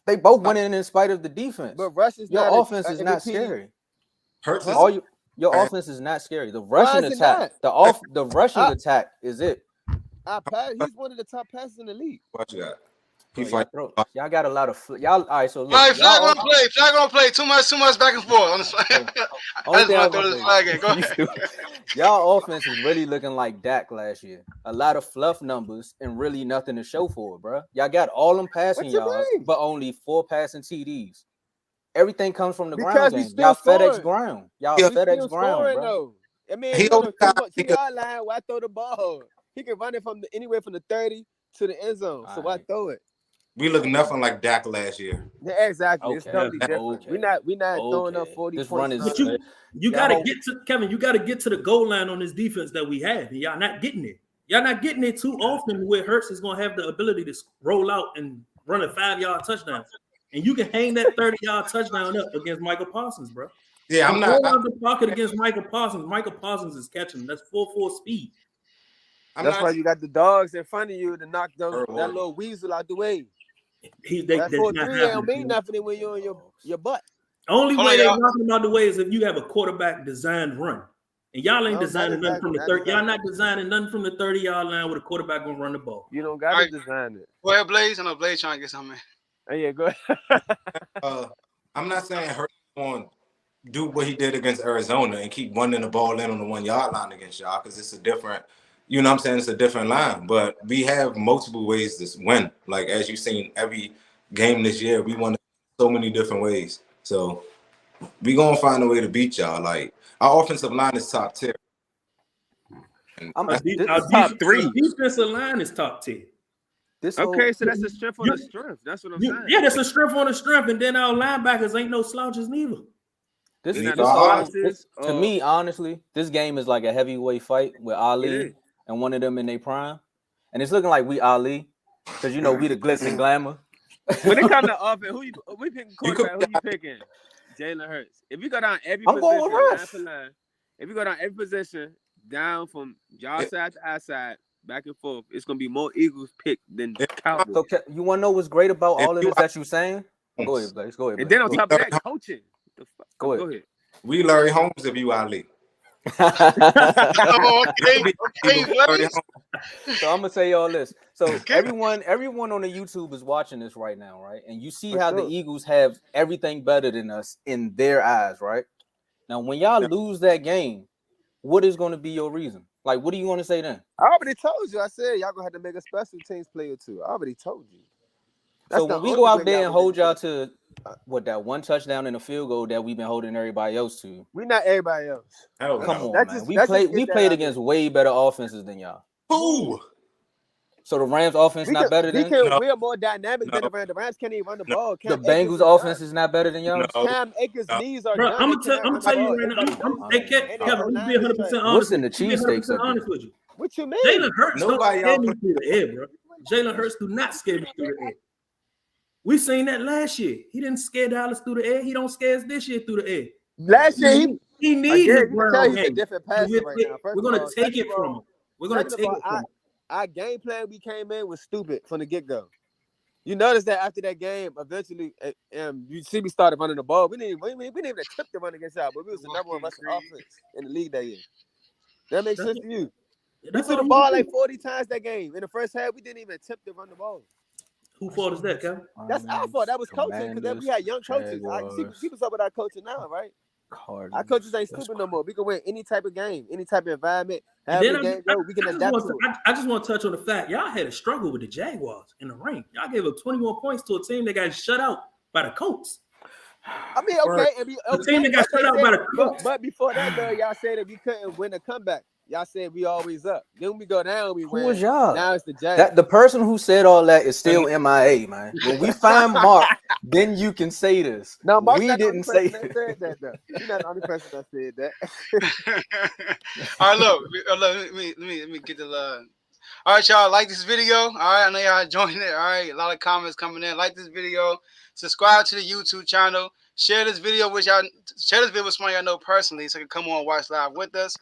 they both winning in spite of the defense. But Rush is your offense is not scary. Hurts your offense is not scary. The rushing attack, the rushing attack is it. He's one of the top passers in the league. What you got? Y'all got a lot of y'all. All right, so look, all right, flag on play. Too much back and forth on the flag. I just want to throw this flag in. Go ahead. Y'all offense is really looking like Dak last year. A lot of fluff numbers and really nothing to show for it, bro. Y'all got all them passing yards, but only 4 passing TDs. Everything comes from the ground game. Y'all FedEx ground. Y'all FedEx ground, bro. Though. I mean, he on the 2-yard line. Why throw the ball? He can run it from anywhere from the 30 to the end zone. So why throw it? We look nothing like Dak last year. Yeah, exactly. Okay. It's totally different. We're not throwing up 40 this points. Run is, but you gotta get to Kevin. You gotta get to the goal line on this defense that we have. And y'all not getting it. Y'all not getting it too often where Hurts is gonna have the ability to roll out and run a 5-yard touchdown. And you can hang that 30-yard touchdown up against Michael Parsons, bro. Yeah, I'm not out the pocket against Michael Parsons. Michael Parsons is catching. That's 4.4 speed. That's why you got the dogs in front of you to knock that little weasel out the way. That 4-3 don't mean nothing when you're on your butt. Only way they're knocking him out the way is if you have a quarterback designed run. And y'all ain't designing nothing from the 30. Y'all not designing nothing from the 30-yard line with a quarterback gonna run the ball. You don't got to design it. Go ahead, Blaze. I know Blaze trying to get something. Oh, yeah, go ahead. I'm not saying Hurts on do what he did against Arizona and keep running the ball in on the 1-yard line against y'all because it's a different. You know what I'm saying? It's a different line, but we have multiple ways to win. Like, as you've seen every game this year, we won so many different ways. So we going to find a way to beat y'all. Like, our offensive line is top tier. Our top 3. Our defensive line is top tier. So that's a strength on a strength. That's what I'm saying. Yeah, that's a strength on a strength. And then our linebackers ain't no slouches neither. To me, honestly, this game is like a heavyweight fight with Ali and one of them in their prime. And it's looking like we Ali because, you know, we the glitz and glamour. When it comes to offense, we picking quarterback? Who you picking? Jalen Hurts. If you go down every position, line for line, if you go down every position, down from y'all side to our side, back and forth, it's going to be more Eagles pick than Cowboys. So you want to know what's great about all of this that you're saying? Go ahead, Blaze. Go ahead, Blaze. And then on top of that, coaching. Go ahead. We Larry Holmes if you Ali. So I'm gonna say all this. So everyone on the YouTube is watching this right now, right? And you see how the Eagles have everything better than us in their eyes, right? Now, when y'all lose that game, what is going to be your reason? Like, what do you want to say then? I already told you. I said y'all gonna have to make a special teams player too. I already told you. So when we go out there and hold y'all to What that one touchdown and a field goal that we've been holding everybody else to. We not everybody else. Hell Come no. on, man. We played against way better offenses than y'all. Who? So the Rams offense not better than No. We are more dynamic than the Rams. The Rams can't even run the ball. the Bengals offense is not better than y'all. Cam Akers' knees are Bro, done. I'm gonna tell you right now. Kevin, let me be 100% honest. What's in the cheesesteaks up honest with you. What you mean? Jalen Hurts don't Nobody scare y'all me through the air, bro. Jalen Hurts do not scare me through the air. We seen that last year. He didn't scare Dallas through the air. He don't scare us this year through the air. Last year he needs his ground game. We're gonna take it from him. We're gonna take it from him. Our game plan we came in was stupid from the get-go. You notice that after that game, eventually, you see me started running the ball. We didn't even attempt to run against y'all, but we was the number one rushing offense in the league that year. That makes sense to you? We threw the ball like 40 times that game. In the first half, we didn't even attempt to run the ball. Who fault is that, Kevin? That's our fault. That was coaching because we had young coaches. People talk about our coaching now, right? Our coaches ain't stupid no more. We can win any type of game, any type of environment. We can adapt to it. I just want to touch on the fact y'all had a struggle with the Jaguars in the ring. Y'all gave up 21 points to a team that got shut out by the Colts. I mean, the team that got shut out by the Colts. But before that, though, y'all said that we couldn't win a comeback. Y'all said we always up. Then we go down, we win. Who was y'all? Now it's the Jags. The person who said all that is still MIA, man. When we find Mark, then you can say this. No, Mark, we didn't say that. You're not the only person that said that. All right, look, let me get the love. All right, y'all, like this video. All right, I know y'all enjoying it. All right, a lot of comments coming in. Like this video, subscribe to the YouTube channel, share this video with y'all. Share this video with someone y'all know personally, so you can come on and watch live with us.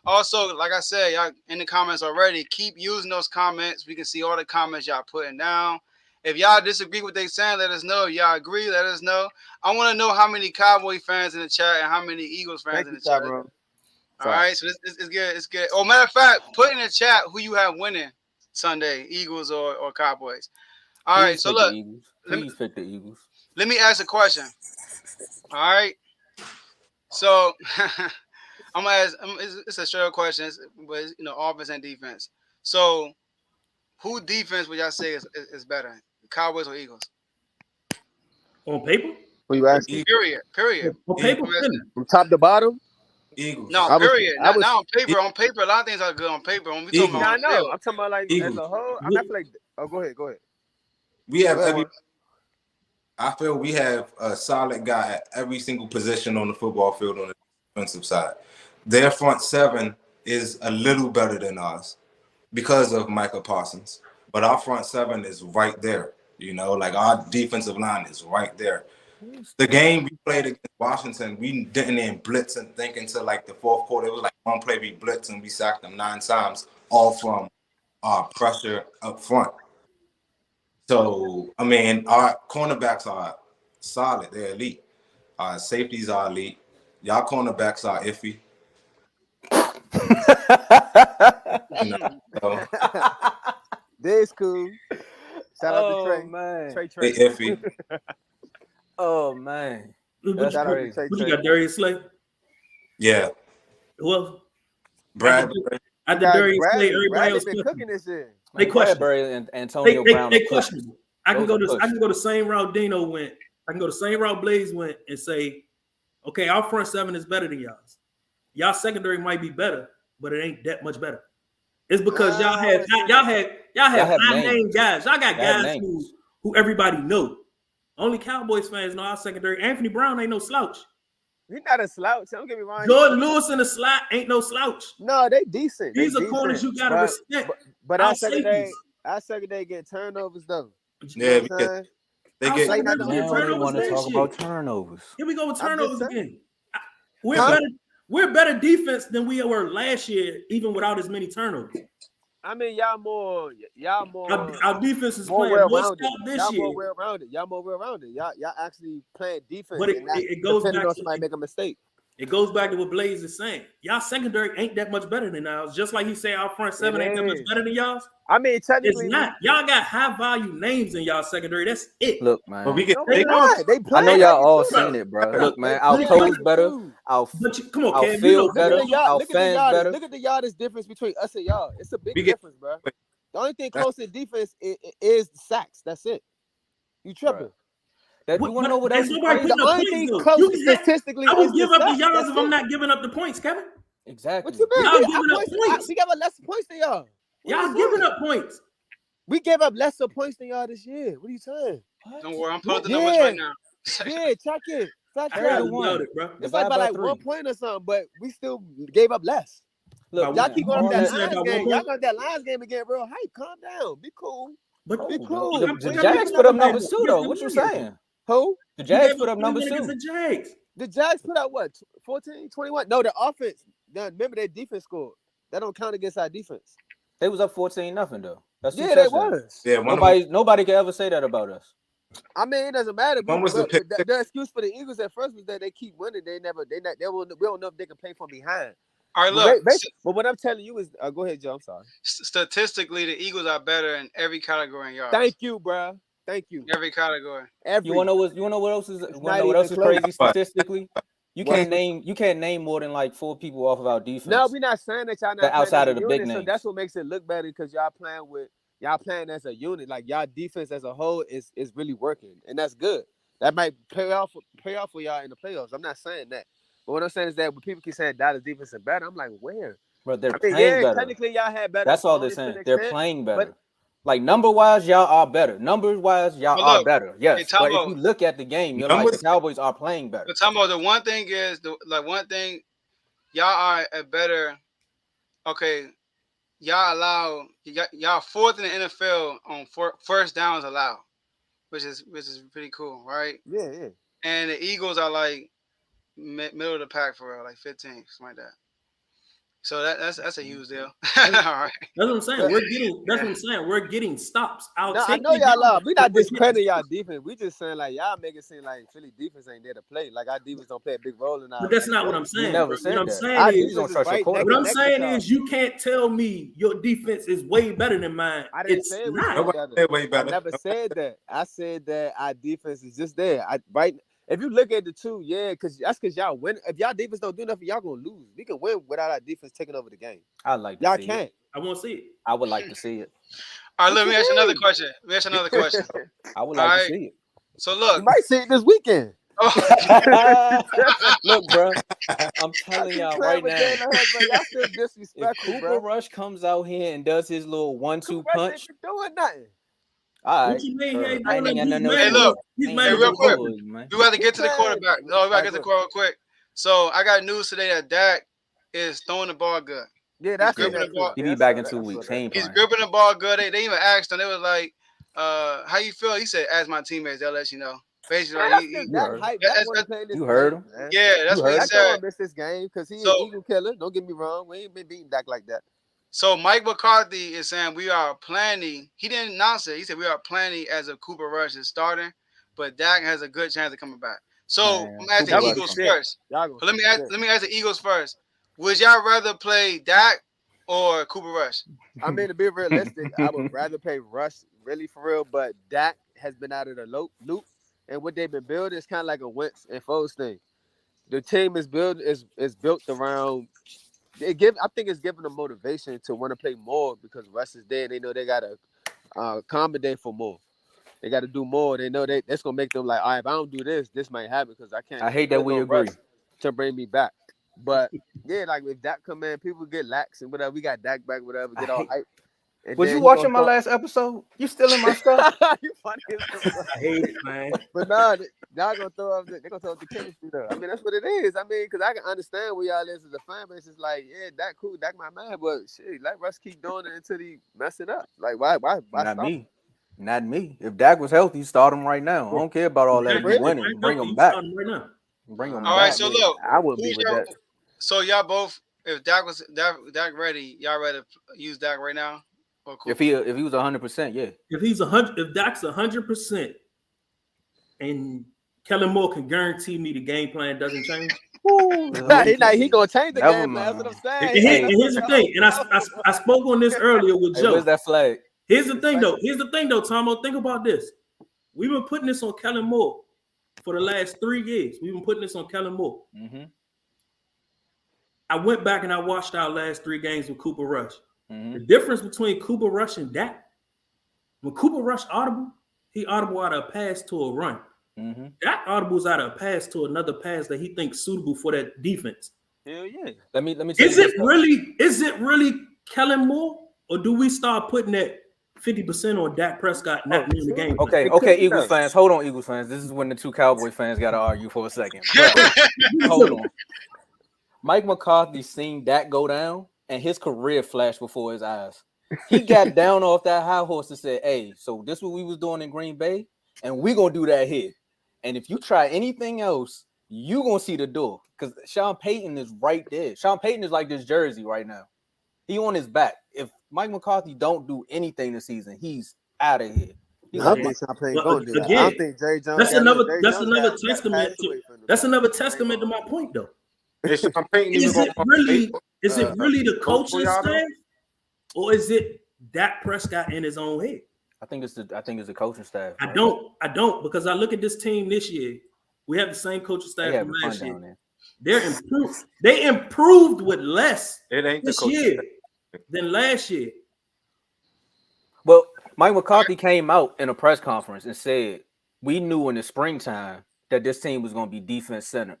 Also, like I said, y'all in the comments already, keep using those comments. We can see all the comments y'all putting down. If y'all disagree with what they saying, let us know. If y'all agree, let us know. I want to know how many Cowboy fans in the chat and how many Eagles fans in the chat. Bro. All right, so it's good. It's good. Oh, matter of fact, put in the chat who you have winning Sunday, Eagles or Cowboys. All right, so look. Please pick the Eagles. Let me ask a question. All right. So I'm gonna ask. It's a straight question, but offense and defense. So, who defense would y'all say is better, Cowboys or Eagles? On paper? Who you asking? Period. On paper, from top to bottom. Eagles. No, period. Not on paper. On paper, a lot of things are good on paper. When we talking about, I know. I'm talking about like Eagles. As a whole. I feel like. Oh, go ahead. We have I feel we have a solid guy at every single position on the football field on the defensive side. Their front seven is a little better than ours because of Micah Parsons. But our front seven is right there. Like our defensive line is right there. The game we played against Washington, we didn't even blitz and think until like the fourth quarter. It was like one play we blitzed and we sacked them 9 times, all from our pressure up front. So, I mean, our cornerbacks are solid. They're elite. Our safeties are elite. Y'all cornerbacks are iffy. This cool. Shout out to Trey. Man. Trey. Iffy. Oh, man. What you got, Darius Slay? Yeah. Well, Bradbury. After Darius Slay, everybody else been cooking this year. They question. Bradbury and Antonio Brown. They questionable. I can go the same route Dino went. I can go the same route Blaze went and say, okay, our front seven is better than y'all's. Y'all secondary might be better, but it ain't that much better. It's because y'all have high-name guys. Y'all got guys who everybody know. Only Cowboys fans know our secondary. Anthony Brown ain't no slouch. He's not a slouch. Don't get me wrong. Jordan Lewis in the slot ain't no slouch. No, they decent. These are corners you gotta respect. But our secondary get turnovers though. Yeah, they get. Now they want to talk about turnovers. Here we go with turnovers again. We're better defense than we were last year, even without as many turnovers. I mean, y'all more. Our defense is playing more stout this year. Y'all more well-rounded. Y'all actually playing defense. But it goes back to somebody make a mistake. It goes back to what Blaze is saying. Y'all secondary ain't that much better than ours. Just like he said, our front seven ain't that much better than y'all's. I mean, technically, it's not. Y'all got high-value names in y'all secondary. That's it. Look, man. But we get. I know y'all all seen it, bro. Look, man. Our coach better. Our field better. Our fans better. Look at the yardage difference between us and y'all. It's a big difference, bro. The only thing close to defense is the sacks. That's it. You tripping. That you want to know what else is somebody crazy? putting The up only points, thing though. close statistically I will is give the up the stats. yards That's if I'm it. not giving up the points, Kevin. Exactly. What you mean? Y'all We giving up points. We gave up less points than y'all. What Y'all you giving saying? up points. We gave up lesser points than y'all this year. What are you saying? Don't worry, I'm pulling the numbers right now. Yeah, check it. Fact I check. highly doubt it, bro. It's like by like 1 point or something, but we still gave up less. Look, Y'all keep going up that saying Lions about game. 1 Y'all point? got that Lions game again, bro. Hey, calm down. Be cool. But Be cool. The Jags put up numbers too, though. What you saying? Who? The Jags put up numbers against too. the Jags. The Jags put out what? 14, 21? No, the offense. Remember their defense scored. That don't count against our defense. They was up 14-0 though. That's two Yeah, they touchdowns. was. Yeah, nobody can ever say that about us. I mean, it doesn't matter. One was But the the excuse for the Eagles at first was that they keep winning. We don't know if they can play from behind. All right, look. But what I'm telling you is, go ahead, Joe. I'm sorry. Statistically, the Eagles are better in every category in yards. Thank you, bro. Thank you. Every category. You wanna know what else is close. crazy statistically? You can't name more than like 4 people off of our defense. No, we're not saying that y'all not outside of playing the as a big unit, so names. that's what makes it look better because y'all playing as a unit. Like y'all defense as a whole is really working, and that's good. That might pay off for y'all in the playoffs. I'm not saying that, but what I'm saying is that when people keep saying Dallas defense is better, I'm like, where? But they're playing better. Technically, y'all had better. That's all they're saying. They're playing better. Like number wise, y'all are better. Numbers wise, y'all are better. Yes, but if you look at the game, you're like the Cowboys are playing better. But Tombo, the one thing is y'all are a better. Okay, y'all fourth in the NFL on first downs allowed, which is pretty cool, right? Yeah. And the Eagles are like middle of the pack for real, like 15, something like that. So that's a huge deal. All right. That's what I'm saying. That's what I'm saying. We're getting stops. I know y'all love. We not discrediting y'all defense. We just saying like y'all make it seem like Philly defense ain't there to play. Like our defense don't play a big role in our. But that's not what I'm saying. You never said what I'm that. saying is, what I'm saying is you can't tell me your defense is way better than mine. I didn't say it was way better. I never said that. I said that our defense is just there. If you look at the two, because y'all win. If y'all defense don't do nothing, y'all gonna lose. We can win without our defense taking over the game. I like. Y'all can't. I want to see it. I would like to see it. All right, let me ask you another question. I would like to see it. So look, you might see it this weekend. Look, bro, I'm telling y'all right now. Y'all still disrespectful, if Cooper Rush comes out here and does his little 1-2 punch, doing nothing. All right. What you mean? Hey, look, real quick. We got to get to the quarterback. No, we got to get to the quarterback quick. So I got news today that Dak is throwing the ball good. Yeah, that's gripping the ball. He'll be back in 2 weeks. He's gripping the ball good. They even asked him. They was like, "How you feel?" He said, "Ask my teammates. They'll let you know." Basically, you heard him. Yeah, that's what he said. I don't miss this game because he's an Eagle killer. Don't get me wrong. We ain't been beating Dak like that. So Mike McCarthy is saying we are planning. He didn't announce it. He said we are planning as a Cooper Rush is starting, but Dak has a good chance of coming back. So I'm gonna ask the Eagles first. Let me ask the Eagles first. Would y'all rather play Dak or Cooper Rush? I mean, to be realistic, I would rather play Rush, really for real. But Dak has been out of the loop, and what they've been building is kind of like a Wentz and Foles thing. The team is built around. I think it's giving them motivation to want to play more because Russ is there. And they know they gotta accommodate for more. They got to do more. They know that's gonna make them like, all right, if I don't do this, this might happen because I can't. I hate that we agree to bring me back. But yeah, like if Dak come in, people get lax and whatever. We got Dak back, whatever. Get all hype. Was you watching my last episode? You still in my stuff? You funny. I hate it, man. But nah, y'all gonna throw up. They're gonna throw up the chemistry though. I mean, that's what it is. I mean, because I can understand where y'all is as a fan base. It's like, yeah, Dak cool, Dak my man, but shit, let Russ keep doing it until he mess it up. Like, why Not me. Not me. If Dak was healthy, start him right now. I don't care about all that. If he's winning, bring him back. Bring him back. All right, so look, I wouldn't be with that. So y'all both, if Dak ready, y'all ready to use Dak right now? If he was 100%, yeah. If Dak's 100%, and Kellen Moore can guarantee me the game plan doesn't change. He gonna change the game plan. That's what I'm saying. And here's the thing, and I spoke on this earlier with Joe. Where's that flag? Here's the thing, though, Tomo. Think about this. We've been putting this on Kellen Moore for the last 3 years. We've been putting this on Kellen Moore. Mm-hmm. I went back and I watched our last 3 games with Cooper Rush. Mm-hmm. The difference between Cooper Rush and Dak, when Cooper Rush audible, he audible out of a pass to a run. That audibles out a pass to another pass that he thinks suitable for that defense. Hell yeah. Let me tell Is you it really Kellen Moore, or do we start putting that 50% on Dak Prescott not being the game plan? Okay, Eagles fans. Hold on, Eagles fans. This is when the two Cowboy fans got to argue for a second. But, hold on. Mike McCarthy seen Dak go down, and his career flashed before his eyes. He got down off that high horse and said, hey, so this is what we was doing in Green Bay, and we're going to do that here. And if you try anything else, you're going to see the door. Because Sean Payton is right there. Sean Payton is like this jersey right now. He on his back. If Mike McCarthy don't do anything this season, he's out of here. I don't think Sean Payton going to do that. I don't think Jerry Jones. That's another testament to. That's another testament to my point, though. Is it really the coaching staff, or is it Dak Prescott in his own head? I think it's the coaching staff. Right? I don't because I look at this team this year. We have the same coaching staff from last year. They're improved. They improved with less this year than last year. Well, Mike McCarthy came out in a press conference and said we knew in the springtime that this team was going to be defense centered.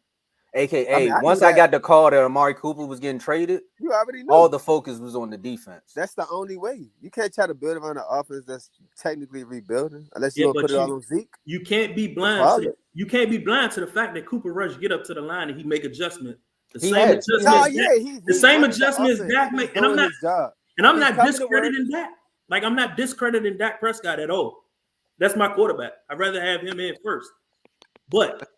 AKA, once I got the call that Amari Cooper was getting traded, you already knew. All the focus was on the defense. That's the only way. You can't try to build around an offense that's technically rebuilding unless you put it all on Zeke. You can't be blind. You can't be blind to the fact that Cooper Rush get up to the line and he make adjustment. The same adjustments Dak make, and I'm not discrediting Dak. Like I'm not discrediting Dak Prescott at all. That's my quarterback. I'd rather have him in first. But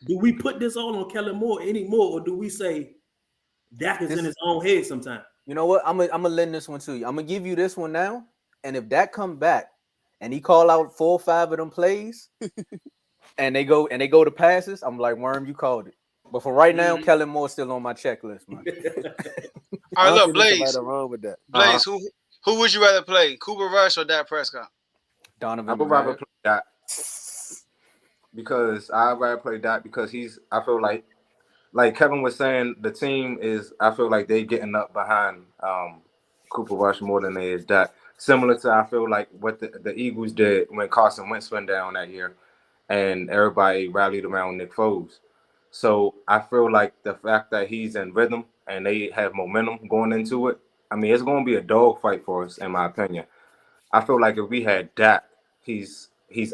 do we put this all on Kellen Moore anymore, or do we say Dak is in his own head sometimes? You know what? I'm gonna lend this one to you. I'm gonna give you this one now. And if Dak come back and he call out 4 or 5 of them plays, and they go to passes, I'm like, Worm, you called it. But for right now, Kellen Moore's still on my checklist, man. All right, look, Blaze. Wrong with that. Blaze, who would you rather play, Cooper Rush or Dak Prescott? I would rather play Dak. Because I'd rather play Dak because I feel like Kevin was saying, the team is, I feel like they getting up behind Cooper Rush more than they is Dak. Similar to, I feel like what the Eagles did when Carson Wentz went down that year and everybody rallied around Nick Foles. So I feel like the fact that he's in rhythm and they have momentum going into it, I mean, it's going to be a dogfight for us, in my opinion. I feel like if we had Dak, he's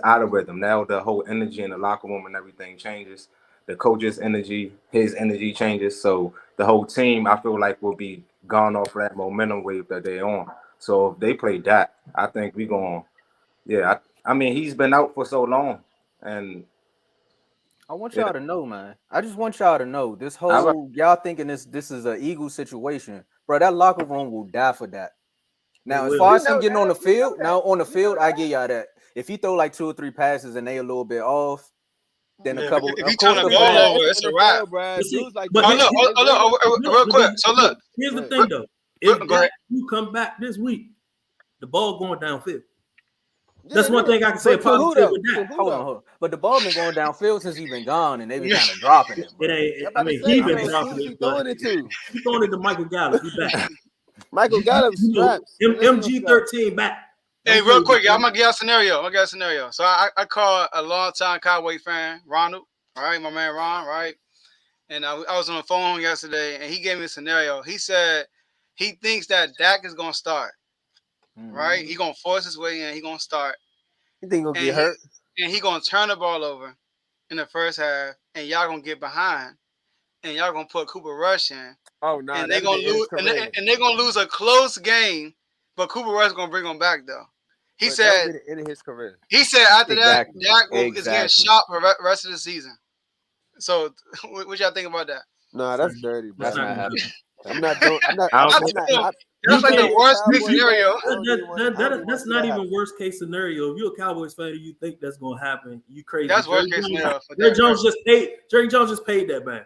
out of rhythm. Now the whole energy in the locker room and everything changes. The coach's energy, his energy changes. So the whole team, I feel like, will be gone off of that momentum wave that they're on. So if they play Dak, I think we're going, I mean, he's been out for so long. And I want y'all to know, man. I just want y'all to know this whole, y'all thinking this is an Eagle situation. Bro, that locker room will die for that. Now, as far as him getting on the field, I give y'all that. If he throw like 2 or 3 passes and they a little bit off, then a couple. If he turn the ball over, it's a wrap. Real quick. So look, here's the thing though. If you come back this week, the ball going downfield. That's one thing I can say positive with that. Hold on. But the ball been going downfield since he's been gone, and they been kind of dropping it. He been dropping it. He's throwing it to Michael Gallup. He's back. Michael Gallup straps. MG13 back. Hey, real quick, I'm gonna give you a scenario. So I called a longtime Cowboy fan, Ronald. All right, my man Ron. Right, and I was on the phone yesterday, and he gave me a scenario. He said he thinks that Dak is gonna start. Right, he gonna force his way in. He gonna start. You think he'll get hurt? And he gonna turn the ball over in the first half, and y'all gonna get behind, and y'all gonna put Cooper Rush in. Oh no, and they're gonna lose, and they're gonna lose a close game. But Cooper Rush is gonna bring him back though. He said in his career. He said after that, Dak is getting shot for the rest of the season. So, what y'all think about that? No, that's dirty, bro. That's not happening. I'm not doing. That's like the worst case scenario. That's not even worst case scenario. If you're a Cowboys fan and you think that's gonna happen, you crazy. That's worst case scenario. Jerry Jones just paid that man.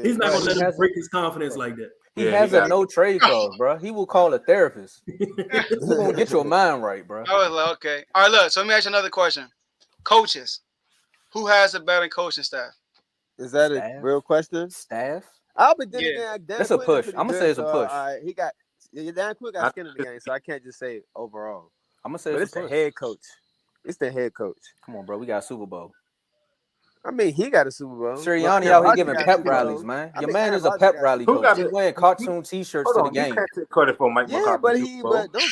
He's not gonna let him break his confidence like that. He has a no trade clause, bro. He will call a therapist. He's gonna get your mind right, bro. I was like, okay. All right, look. So let me ask you another question. Coaches, who has a better coaching staff? Is that a real question? Staff? I'll be again. That's a push. I'm gonna say it's a push. He got Dan Quick got skin in the game, so I can't just say overall. I'm gonna say it's the head coach. It's the head coach. Come on, bro. We got a Super Bowl. I mean, he got a Super Bowl. Sirianni out here giving pep rallies, man. Your man is a pep rally coach. He's wearing cartoon T-shirts to the game. You can't take credit for Mike McCarthy. But don't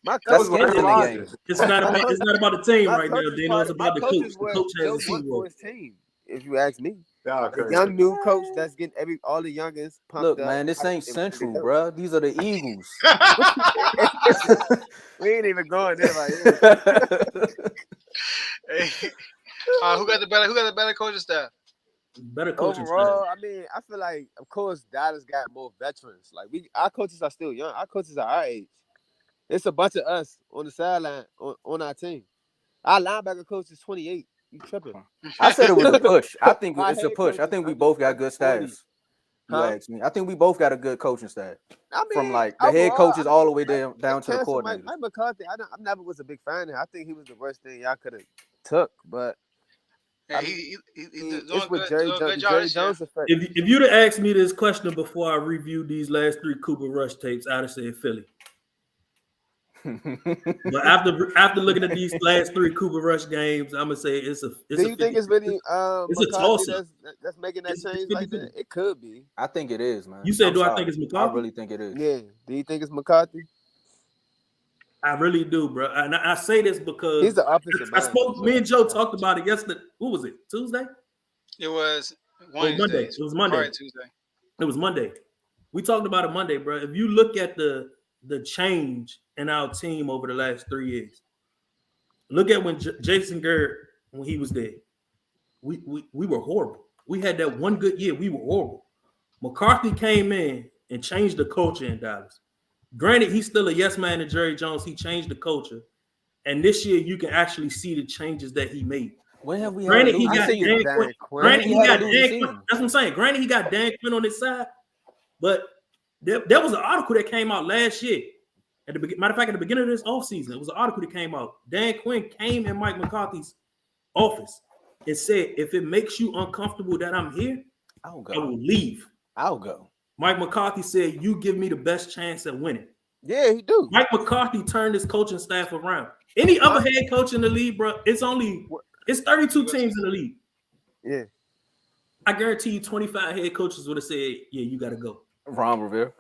my That's skin in the game. It's not about the team right now, Dino. It's about the coach. The coach has a Super Bowl. His team, if you ask me. The young new coach that's getting all the youngins pumped Look, up. man, this ain't Central, bro. These are the Eagles. We ain't even going there right here. Hey, who got the better coaching staff? Better coaching Overall, staff. I mean, I feel like, of course, Dallas got more veterans. Like our coaches are still young. Our coaches are our age. It's a bunch of us on the sideline on our team. Our linebacker coach is 28. You tripping? I said it was a push. I think it's a push. I think we both got good staffs. You ask me. I think we both got a good coaching staff. I mean, from like the head coaches all the way down to the coordinators. Mike McCarthy, I never was a big fan of him. I think he was the worst thing y'all could have took, but yeah, it's with Jerry Jones effect. If you'd have asked me this question before I reviewed these last 3 Cooper Rush tapes, I'd have said Philly. But after looking at these last 3 Cooper Rush games, I'm gonna say it's a. Do you think it's really it's a toss that's making that change like that? It could be. I think it is, man. You said, do I think it's McCarthy? I really think it is. Yeah. Do you think it's McCarthy? I really do, bro. And I say this because he's the opposite. Me and Joe talked about it yesterday. What was it? Tuesday? It was Monday. It was Monday. Right, Tuesday. It was Monday. We talked about it Monday, bro. If you look at the change in our team over the last 3 years, look at when Jason Garrett, when he was there, we were horrible. We had that one good year. We were horrible. McCarthy came in and changed the culture in Dallas. Granted, he's still a yes man to Jerry Jones. He changed the culture. And this year, you can actually see the changes that he made. When have we Granted, he got Dan Quinn. Granted, he got Dan Quinn. That's what I'm saying. Granted, he got Dan Quinn on his side. But there was an article that came out last year. Matter of fact, at the beginning of this offseason, it was an article that came out. Dan Quinn came in Mike McCarthy's office and said, if it makes you uncomfortable that I'm here, I will leave. I'll go. Mike McCarthy said, you give me the best chance at winning. Yeah, he do. Mike McCarthy turned his coaching staff around. Any other head coach in the league, bro, it's 32 teams in the league. Yeah. I guarantee you 25 head coaches would have said, yeah, you got to go. Ron Rivera.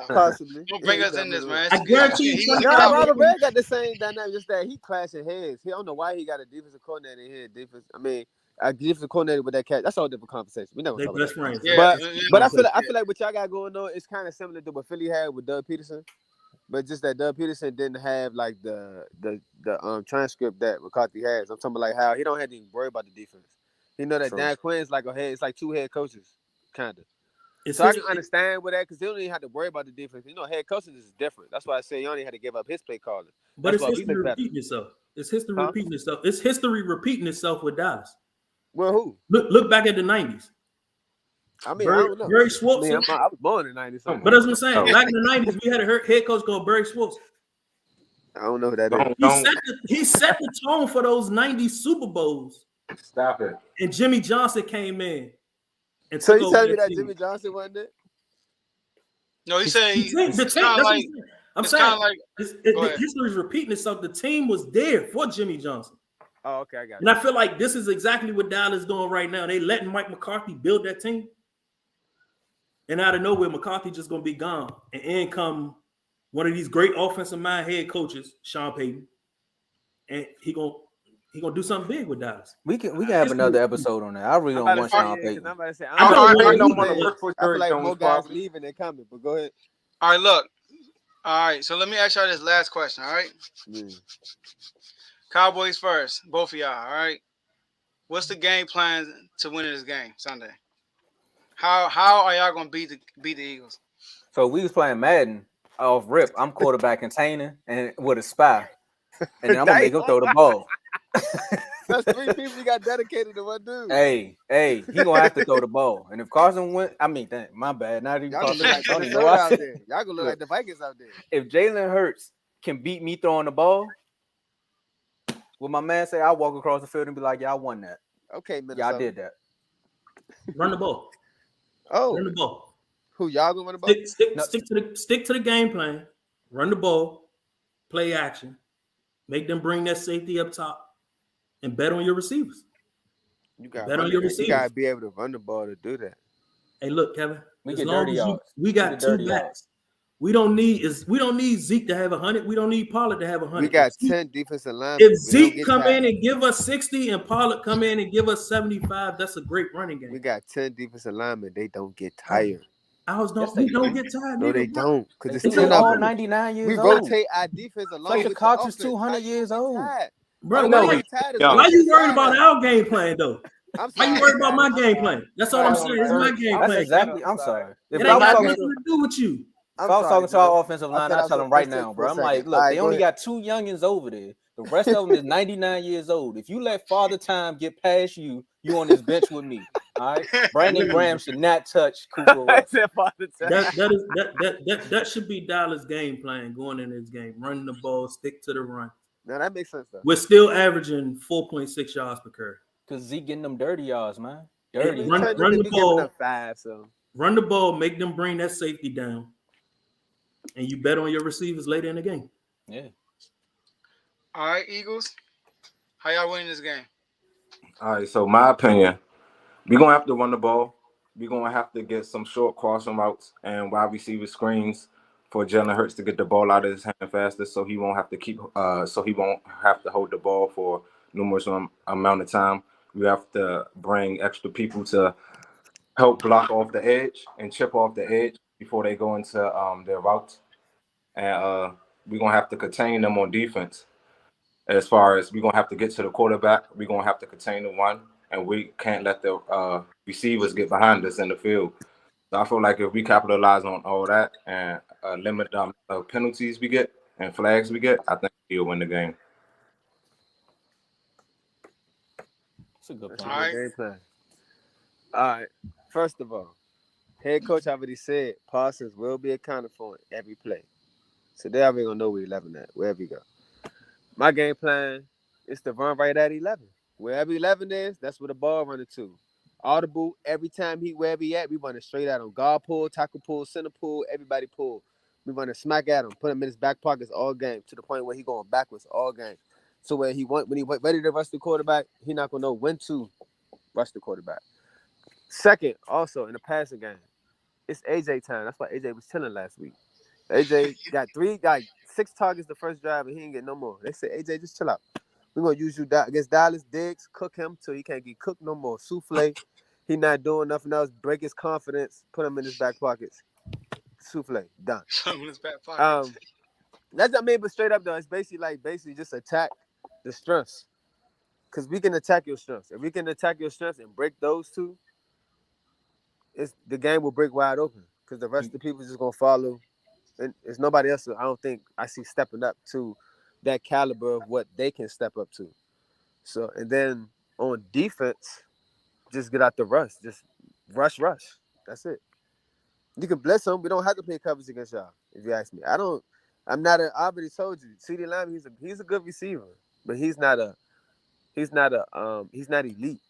Possibly. Don't bring us in this, man. I guarantee you. Ron Rivera got the same dynamic, just that he clashing heads. He don't know why he got a defensive coordinator in here. A defensive coordinator with that cat. That's all different conversation. We never talk about that. Yeah, but I feel like what y'all got going on is kind of similar to what Philly had with Doug Peterson. But just that Doug Peterson didn't have like the transcript that McCarthy has. I'm talking about like how he don't have to even worry about the defense. You know that Dan Quinn's like it's like 2 head coaches, kind of. So I can understand with that because they don't even have to worry about the defense. You know, head coaching is different. That's why I say Yanni had to give up his play calling. But it's history repeating itself. It's history repeating itself. It's history repeating itself with Dallas. Well, who? Look back at the 90s. I mean, I don't know. Barry Schwartz. I was born in the 90s. But that's what I'm saying. Back in the 90s, we had a head coach called Barry Schwartz. I don't know who that is. He set the tone for those 90s Super Bowls. Stop it. And Jimmy Johnson came in. And so you telling me that Jimmy Johnson wasn't it? No, he said I'm saying the history is repeating itself. The team was there for Jimmy Johnson. Oh, okay, I got it. And I feel like this is exactly what Dallas is doing right now. They letting Mike McCarthy build that team. And out of nowhere, McCarthy just going to be gone. And in come one of these great offensive mind head coaches, Sean Payton. And he gonna do something big with Dallas. We can have another episode on that. I really don't want Sean Payton. I'm about to say, I don't want to work for Jerry. I feel like more guys leaving than coming, but go ahead. All right, look. All right, so let me ask y'all this last question, all right? Cowboys first, both of y'all, all right? What's the game plan to win this game Sunday? How are y'all gonna beat the Eagles? So we was playing Madden off rip. I'm quarterback containing and with a spy, and then I'm gonna make him throw the ball. That's 3 people you got dedicated to one dude. Hey, he gonna have to throw the ball. And if Carson went, my bad. Not even y'all Carson. Y'all gonna look like the Vikings out there. If Jalen Hurts can beat me throwing the ball, what my man say, I'll walk across the field and be like, y'all won that. Okay, Minnesota. Y'all did that. Run the ball. Oh, run the ball. Who y'all gonna run the ball? Stick to the game plan. Run the ball. Play action. Make them bring that safety up top, and bet on your receivers. You got Bet on your receivers. You gotta be able to run the ball to do that. Hey, look, Kevin. We as get long dirty as yards. we got get two dirty backs. yards. We don't need Zeke to have 100. We don't need Pollard to have 100. We got 10 defensive linemen. If Zeke come in and give us 60 and Pollard come in and give us 75, that's a great running game. We got 10 defensive linemen. They don't get tired. We don't get tired. No, they don't. Because it's 10 all 99 years we old. rotate our defense along Fletcher with Cox the is 200 years old. Bro, why you worried about our game plan, though? Why you worried about my game plan? That's all I'm saying. It's my game plan. Exactly. I'm sorry. It ain't got nothing to do with you. If I was talking to our offensive line, I'd tell them right now, bro. I'm like, look, they only got 2 youngins over there. The rest of them is 99 years old. If you let Father Time get past you, you on this bench with me. All right. Brandon Graham should not touch Cooper Rush. That should be Dallas' game plan going into this game. Run the ball, stick to the run. Now that makes sense though. We're still averaging 4.6 yards per carry. Because Zeke getting them dirty yards, man. Dirty. Run the ball. 5, so. Run the ball, make them bring that safety down. And you bet on your receivers later in the game. Yeah. All right, Eagles. How y'all winning this game? All right, so my opinion, we're going to have to run the ball. We're going to have to get some short crossing routes and wide receiver screens for Jalen Hurts to get the ball out of his hand faster, so he won't have to hold the ball for numerous amount of time. We have to bring extra people to help block off the edge and chip off the edge before they go into their routes. And we're going to have to contain them on defense. As far as we're going to have to get to the quarterback, we're going to have to contain the run, and we can't let the receivers get behind us in the field. So I feel like if we capitalize on all that and limit the penalties we get and flags we get, I think we'll win the game. That's a good plan. All right. Game plan. All right. First of all, head coach already said Parsons will be accounted for in every play. So they already going to know where 11 at, wherever you go. My game plan is to run right at 11. Wherever 11 is, that's where the ball running to. Audible, every time wherever he at, we run it straight at him. Guard pull, tackle pull, center pull, everybody pull. We run it smack at him, put him in his back pockets all game to the point where he going backwards all game. So when he ready to rush the quarterback, he not going to know when to rush the quarterback. Second, also in the passing game, it's AJ time. That's why AJ was chilling last week. AJ got 6 targets the first drive and he didn't get no more. They said, AJ, just chill out. We're going to use you against Dallas. Diggs, cook him till he can't get cooked no more. Souffle. He not doing nothing else. Break his confidence. Put him in his back pockets. Souffle. Done. In his back pockets. That's not me, but straight up, though, it's basically just attack the strengths. Because we can attack your strengths. If we can attack your strengths and break those two, the game will break wide open. Because the rest of the people just going to follow. And it's nobody else I don't think I see stepping up to that caliber of what they can step up to. So, and then on defense, just get out the rush. Just rush. That's it. You can blitz them. We don't have to play coverage against y'all, if you ask me. I already told you, CeeDee Lamb, he's a good receiver, but he's not elite.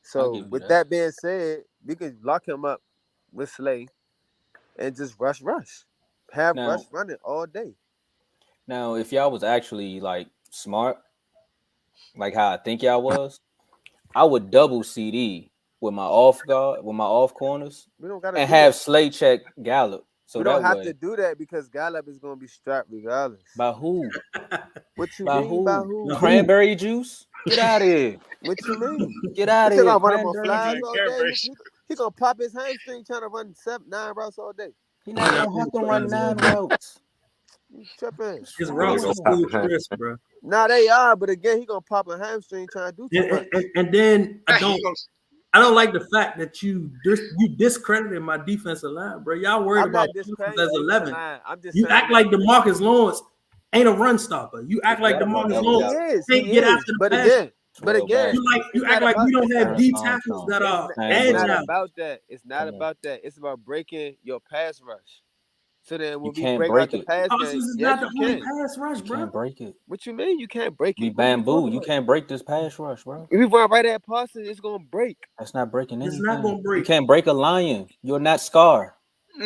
So with that being said, we can lock him up with Slay and just rush. Have Rush running all day. Now, if y'all was actually like smart, like how I think y'all was, I would double CD with my off corners, and have Slay check Gallup. So we don't have to do that because Gallup is going to be strapped regardless. By who? What you mean? By who? Cranberry juice? Get out of here. What you mean? Get out of here. He's going to run him on flies all day. He's going to pop his hamstring trying to run 9 routes all day. He not gonna have to run 9 routes. You tripping? His routes are still crisp, bro. Nah, they are, but again, he gonna pop a hamstring trying to do too much. And then I don't like the fact that you discredited my defensive line, bro. Y'all worried about as 11. You act like DeMarcus Lawrence ain't a run stopper. You act like DeMarcus Lawrence can't get after the pass. But again, you act like we don't have D tackles that are agile. It's not about that. It's not about that. It's about breaking your pass rush. So then when we break out the pass game, this is not the only pass rush, bro. You can't break it. What you mean? You can't break it? We bamboo. You can't break this pass rush, bro. If we run right at Parsons, it's gonna break. That's not breaking anything. It's not gonna break. You can't break a lion. You're not Scar.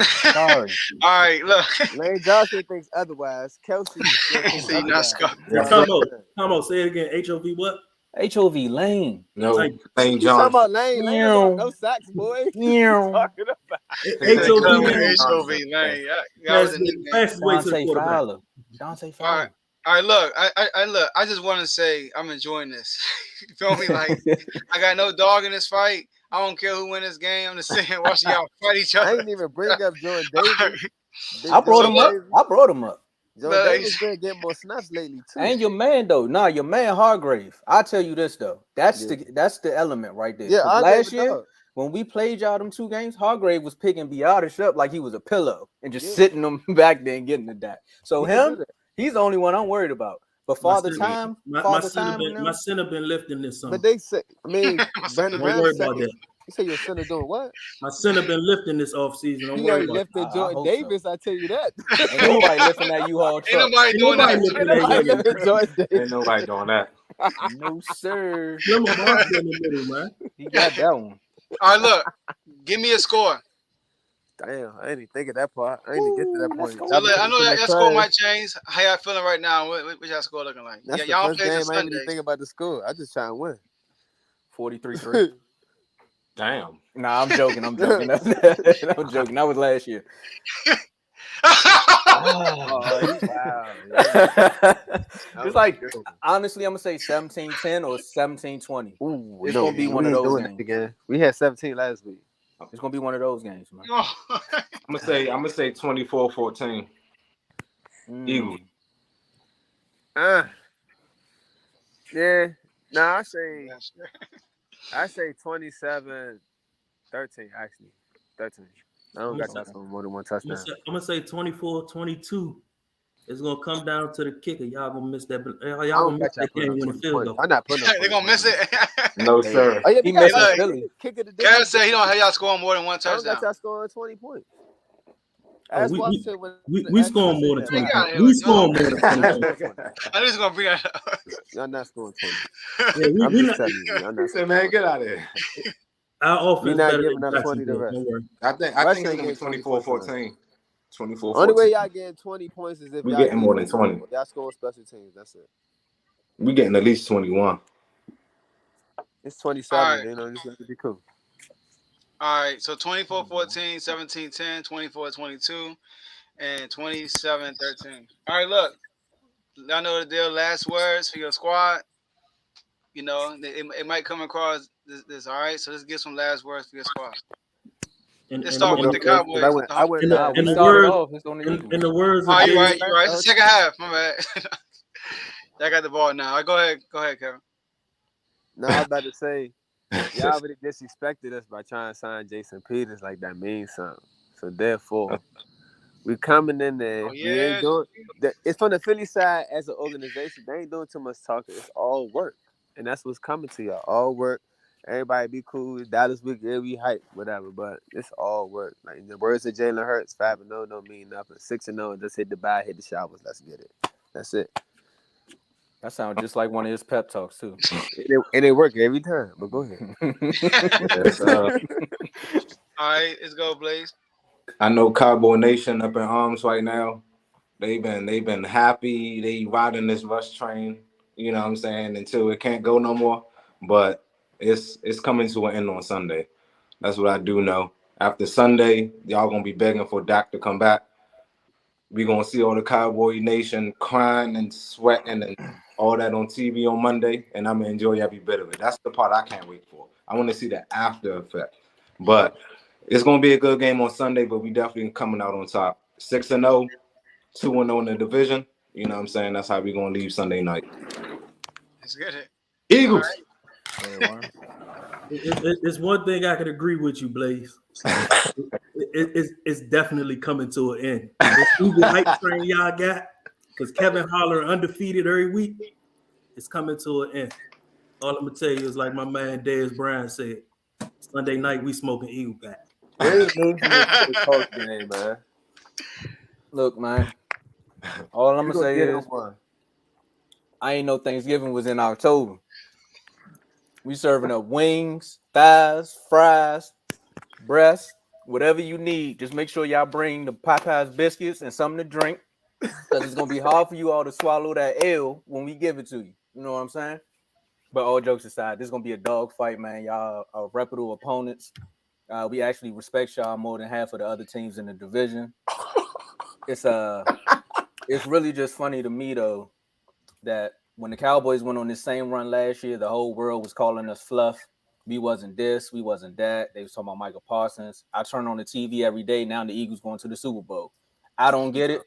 Sorry. All right, look. Lane Johnson thinks otherwise. Kelsey thinks not Scar. Come on. Say it again. HOV what? HOV Lane. No, Like, Lane You talking Johnson. about Lane? Lane don't got no sacks, boy. What you talking about? HOV Lane. Lane Lane. That has was a the nickname. fastest way to the Dante quarterback. Fowler. Dante All Fowler. right. All right, look, I look. I just want to say I'm enjoying this. You feel me? Like I got no dog in this fight. I don't care who win this game. I'm just sitting watching y'all fight each other. I ain't even bring up Jordan Davis. I brought him up. Davis. I brought him up. Jordan Davis been getting more snaps lately too. And your man though, your man Hargrave. I tell you this though, that's the element right there. Yeah, last year when we played y'all them 2 games, Hargrave was picking Biotish up like he was a pillow and just sitting him back there and getting the that. So he's the only one I'm worried about. But Father Time, my center been lifting this summer. But they say, I mean, Brandon Don't worry Graham about that. You say your center doing what? My center been lifting this offseason. Don't He worry ain't about lifted Jordan Davis. So. I tell you that. Ain't nobody lifting that U-Haul truck. Ain't nobody doing that. Ain't nobody lifting Jordan Davis. Ain't nobody doing that. No sir. Lambo Anlo in the middle, man. He got that one. All right, look. Give me a score. Damn, I ain't even think of that part. I ain't even get to that point. So I know that score might change. How y'all feeling right now? What y'all score looking like? That's y'all the first game I ain't even think about the score. I just try and win. 43-3. Damn. Nah, I'm joking. I'm joking. I'm joking. That was last year. It's like honestly, I'm gonna say 17-10 or 17-20. It's gonna be one of those games again. We had 17 last week. It's gonna be one of those games, man. I'm gonna say 24-14. Eagles. Yeah. Nah, I say 27-13 actually. 13. I don't got that for more than one touchdown. I'm gonna say 24-22. It's gonna come down to the kicker. Y'all gonna miss that. Y'all gonna miss that game when the field goal. I'm not putting up. They gonna miss it. No, sir. Oh, yeah, he missed Philly. Kevin said he don't have y'all scoring more than one touchdown. I don't got y'all scoring 20 points. We scoring more than 20 points. We scoring more than 20 points. I'm just gonna bring that up. Y'all not scoring 20. Yeah, I'm just telling you. Y'all not say, man, get out of here. Our offense not better giving than up 20 to rest. I think it's gonna be 24-14. 24-14. Only way y'all getting 20 points is if we y'all getting more than 20. Y'all scoring special teams. That's it. We getting at least 21. It's 27. Right. You know, just let it be cool. All right, so 24-14, 17-10, 24-22, and 27-13. All right, look, I know the deal. Last words for your squad. You know, it might come across this. All right, so let's get some last words for your squad. Let's start with the Cowboys. In the words of you're right. It's the second half. My bad. I got the ball now. All right, go ahead, Kevin. No, I was about to say, y'all already disrespected us by trying to sign Jason Peters like that means something. So therefore, we coming in there. We ain't doing. It's from the Philly side as an organization. They ain't doing too much talking. It's all work, and that's what's coming to y'all. All work. Everybody be cool. Dallas week, we hype, whatever. But it's all work. Like in the words of Jalen Hurts, 5-0 don't mean nothing. 6-0, just hit the bye, hit the showers. Let's get it. That's it. That sounds just like one of his pep talks too. And it work every time. But go ahead. All right, let's go, Blaze. I know Cowboy Nation up in arms right now. They've been happy. They riding this rush train. You know what I'm saying? Until it can't go no more. But it's coming to an end on Sunday. That's what I do know. After Sunday, y'all gonna be begging for Dak to come back. We're gonna see all the Cowboy Nation crying and sweating and all that on TV on Monday, and I'm gonna enjoy every bit of it. That's the part I can't wait for. I want to see the after effect. But it's gonna be a good game on Sunday, but we definitely coming out on top. 6-0, 2-0 in the division. You know what I'm saying? That's how we gonna leave Sunday night. Let's get it. Eagles. It's one thing I can agree with you, Blaze. It's definitely coming to an end. This Eagle hype train y'all got, because Kevin Holler undefeated every week, it's coming to an end. All I'm gonna tell you is like my man Dez Bryant said, Sunday night we smoking Eagle back. Game, man. Look, man. All I'm gonna say is I ain't know Thanksgiving was in October. We serving up wings, thighs, fries, breasts, whatever you need. Just make sure y'all bring the Popeyes biscuits and something to drink, because it's gonna be hard for you all to swallow that L when we give it to you. You know what I'm saying? But all jokes aside, this is gonna be a dog fight, man. Y'all are reputable opponents. We actually respect y'all more than half of the other teams in the division. It's really just funny to me though that when the Cowboys went on this same run last year, the whole world was calling us fluff. We wasn't this, we wasn't that. They was talking about Michael Parsons. I turn on the TV every day. Now the Eagles going to the Super Bowl. I don't get it,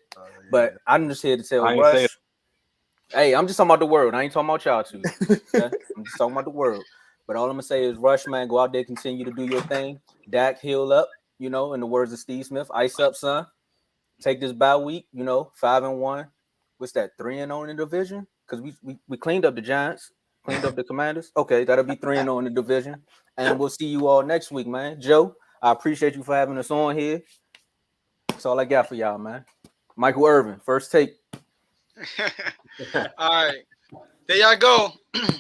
but I'm just here to tell Russ. Hey, I'm just talking about the world. I ain't talking about y'all two. Okay? I'm just talking about the world. But all I'm gonna say is, Rush, man, go out there, continue to do your thing. Dak, heal up. In the words of Steve Smith, ice up, son. Take this bye week. 5-1. What's that? 3-0 in the division? Because we cleaned up the Giants, cleaned up the Commanders. Okay, that'll be 3-0 in the division. And we'll see you all next week, man. Joe, I appreciate you for having us on here. That's all I got for y'all, man. Michael Irvin, first take. All right, there y'all go.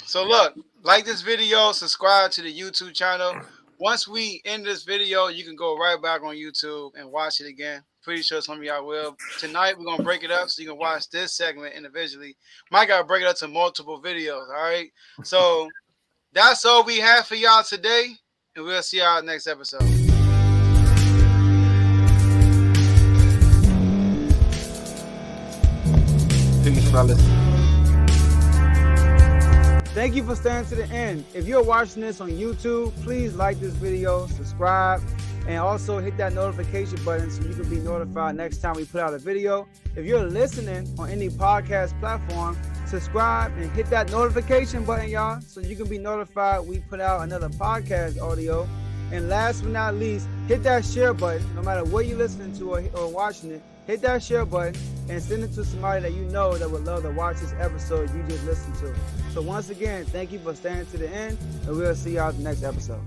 So look, like this video, subscribe to the YouTube channel. Once we end this video, you can go right back on YouTube and watch it again. Pretty sure some of y'all will. Tonight we're gonna break it up so you can watch this segment individually. Might gotta break it up to multiple videos. All right, so that's all we have for y'all today, and we'll see y'all next episode. Peace, fellas. Thank you for staying to the end. If you're watching this on YouTube, please like this video, subscribe, and also hit that notification button so you can be notified next time we put out a video. If you're listening on any podcast platform, subscribe and hit that notification button, y'all, so you can be notified we put out another podcast audio. And last but not least, hit that share button. No matter what you're listening to or watching it, hit that share button and send it to somebody that you know that would love to watch this episode you just listened to. So once again, thank you for staying to the end, and we'll see y'all at the next episode.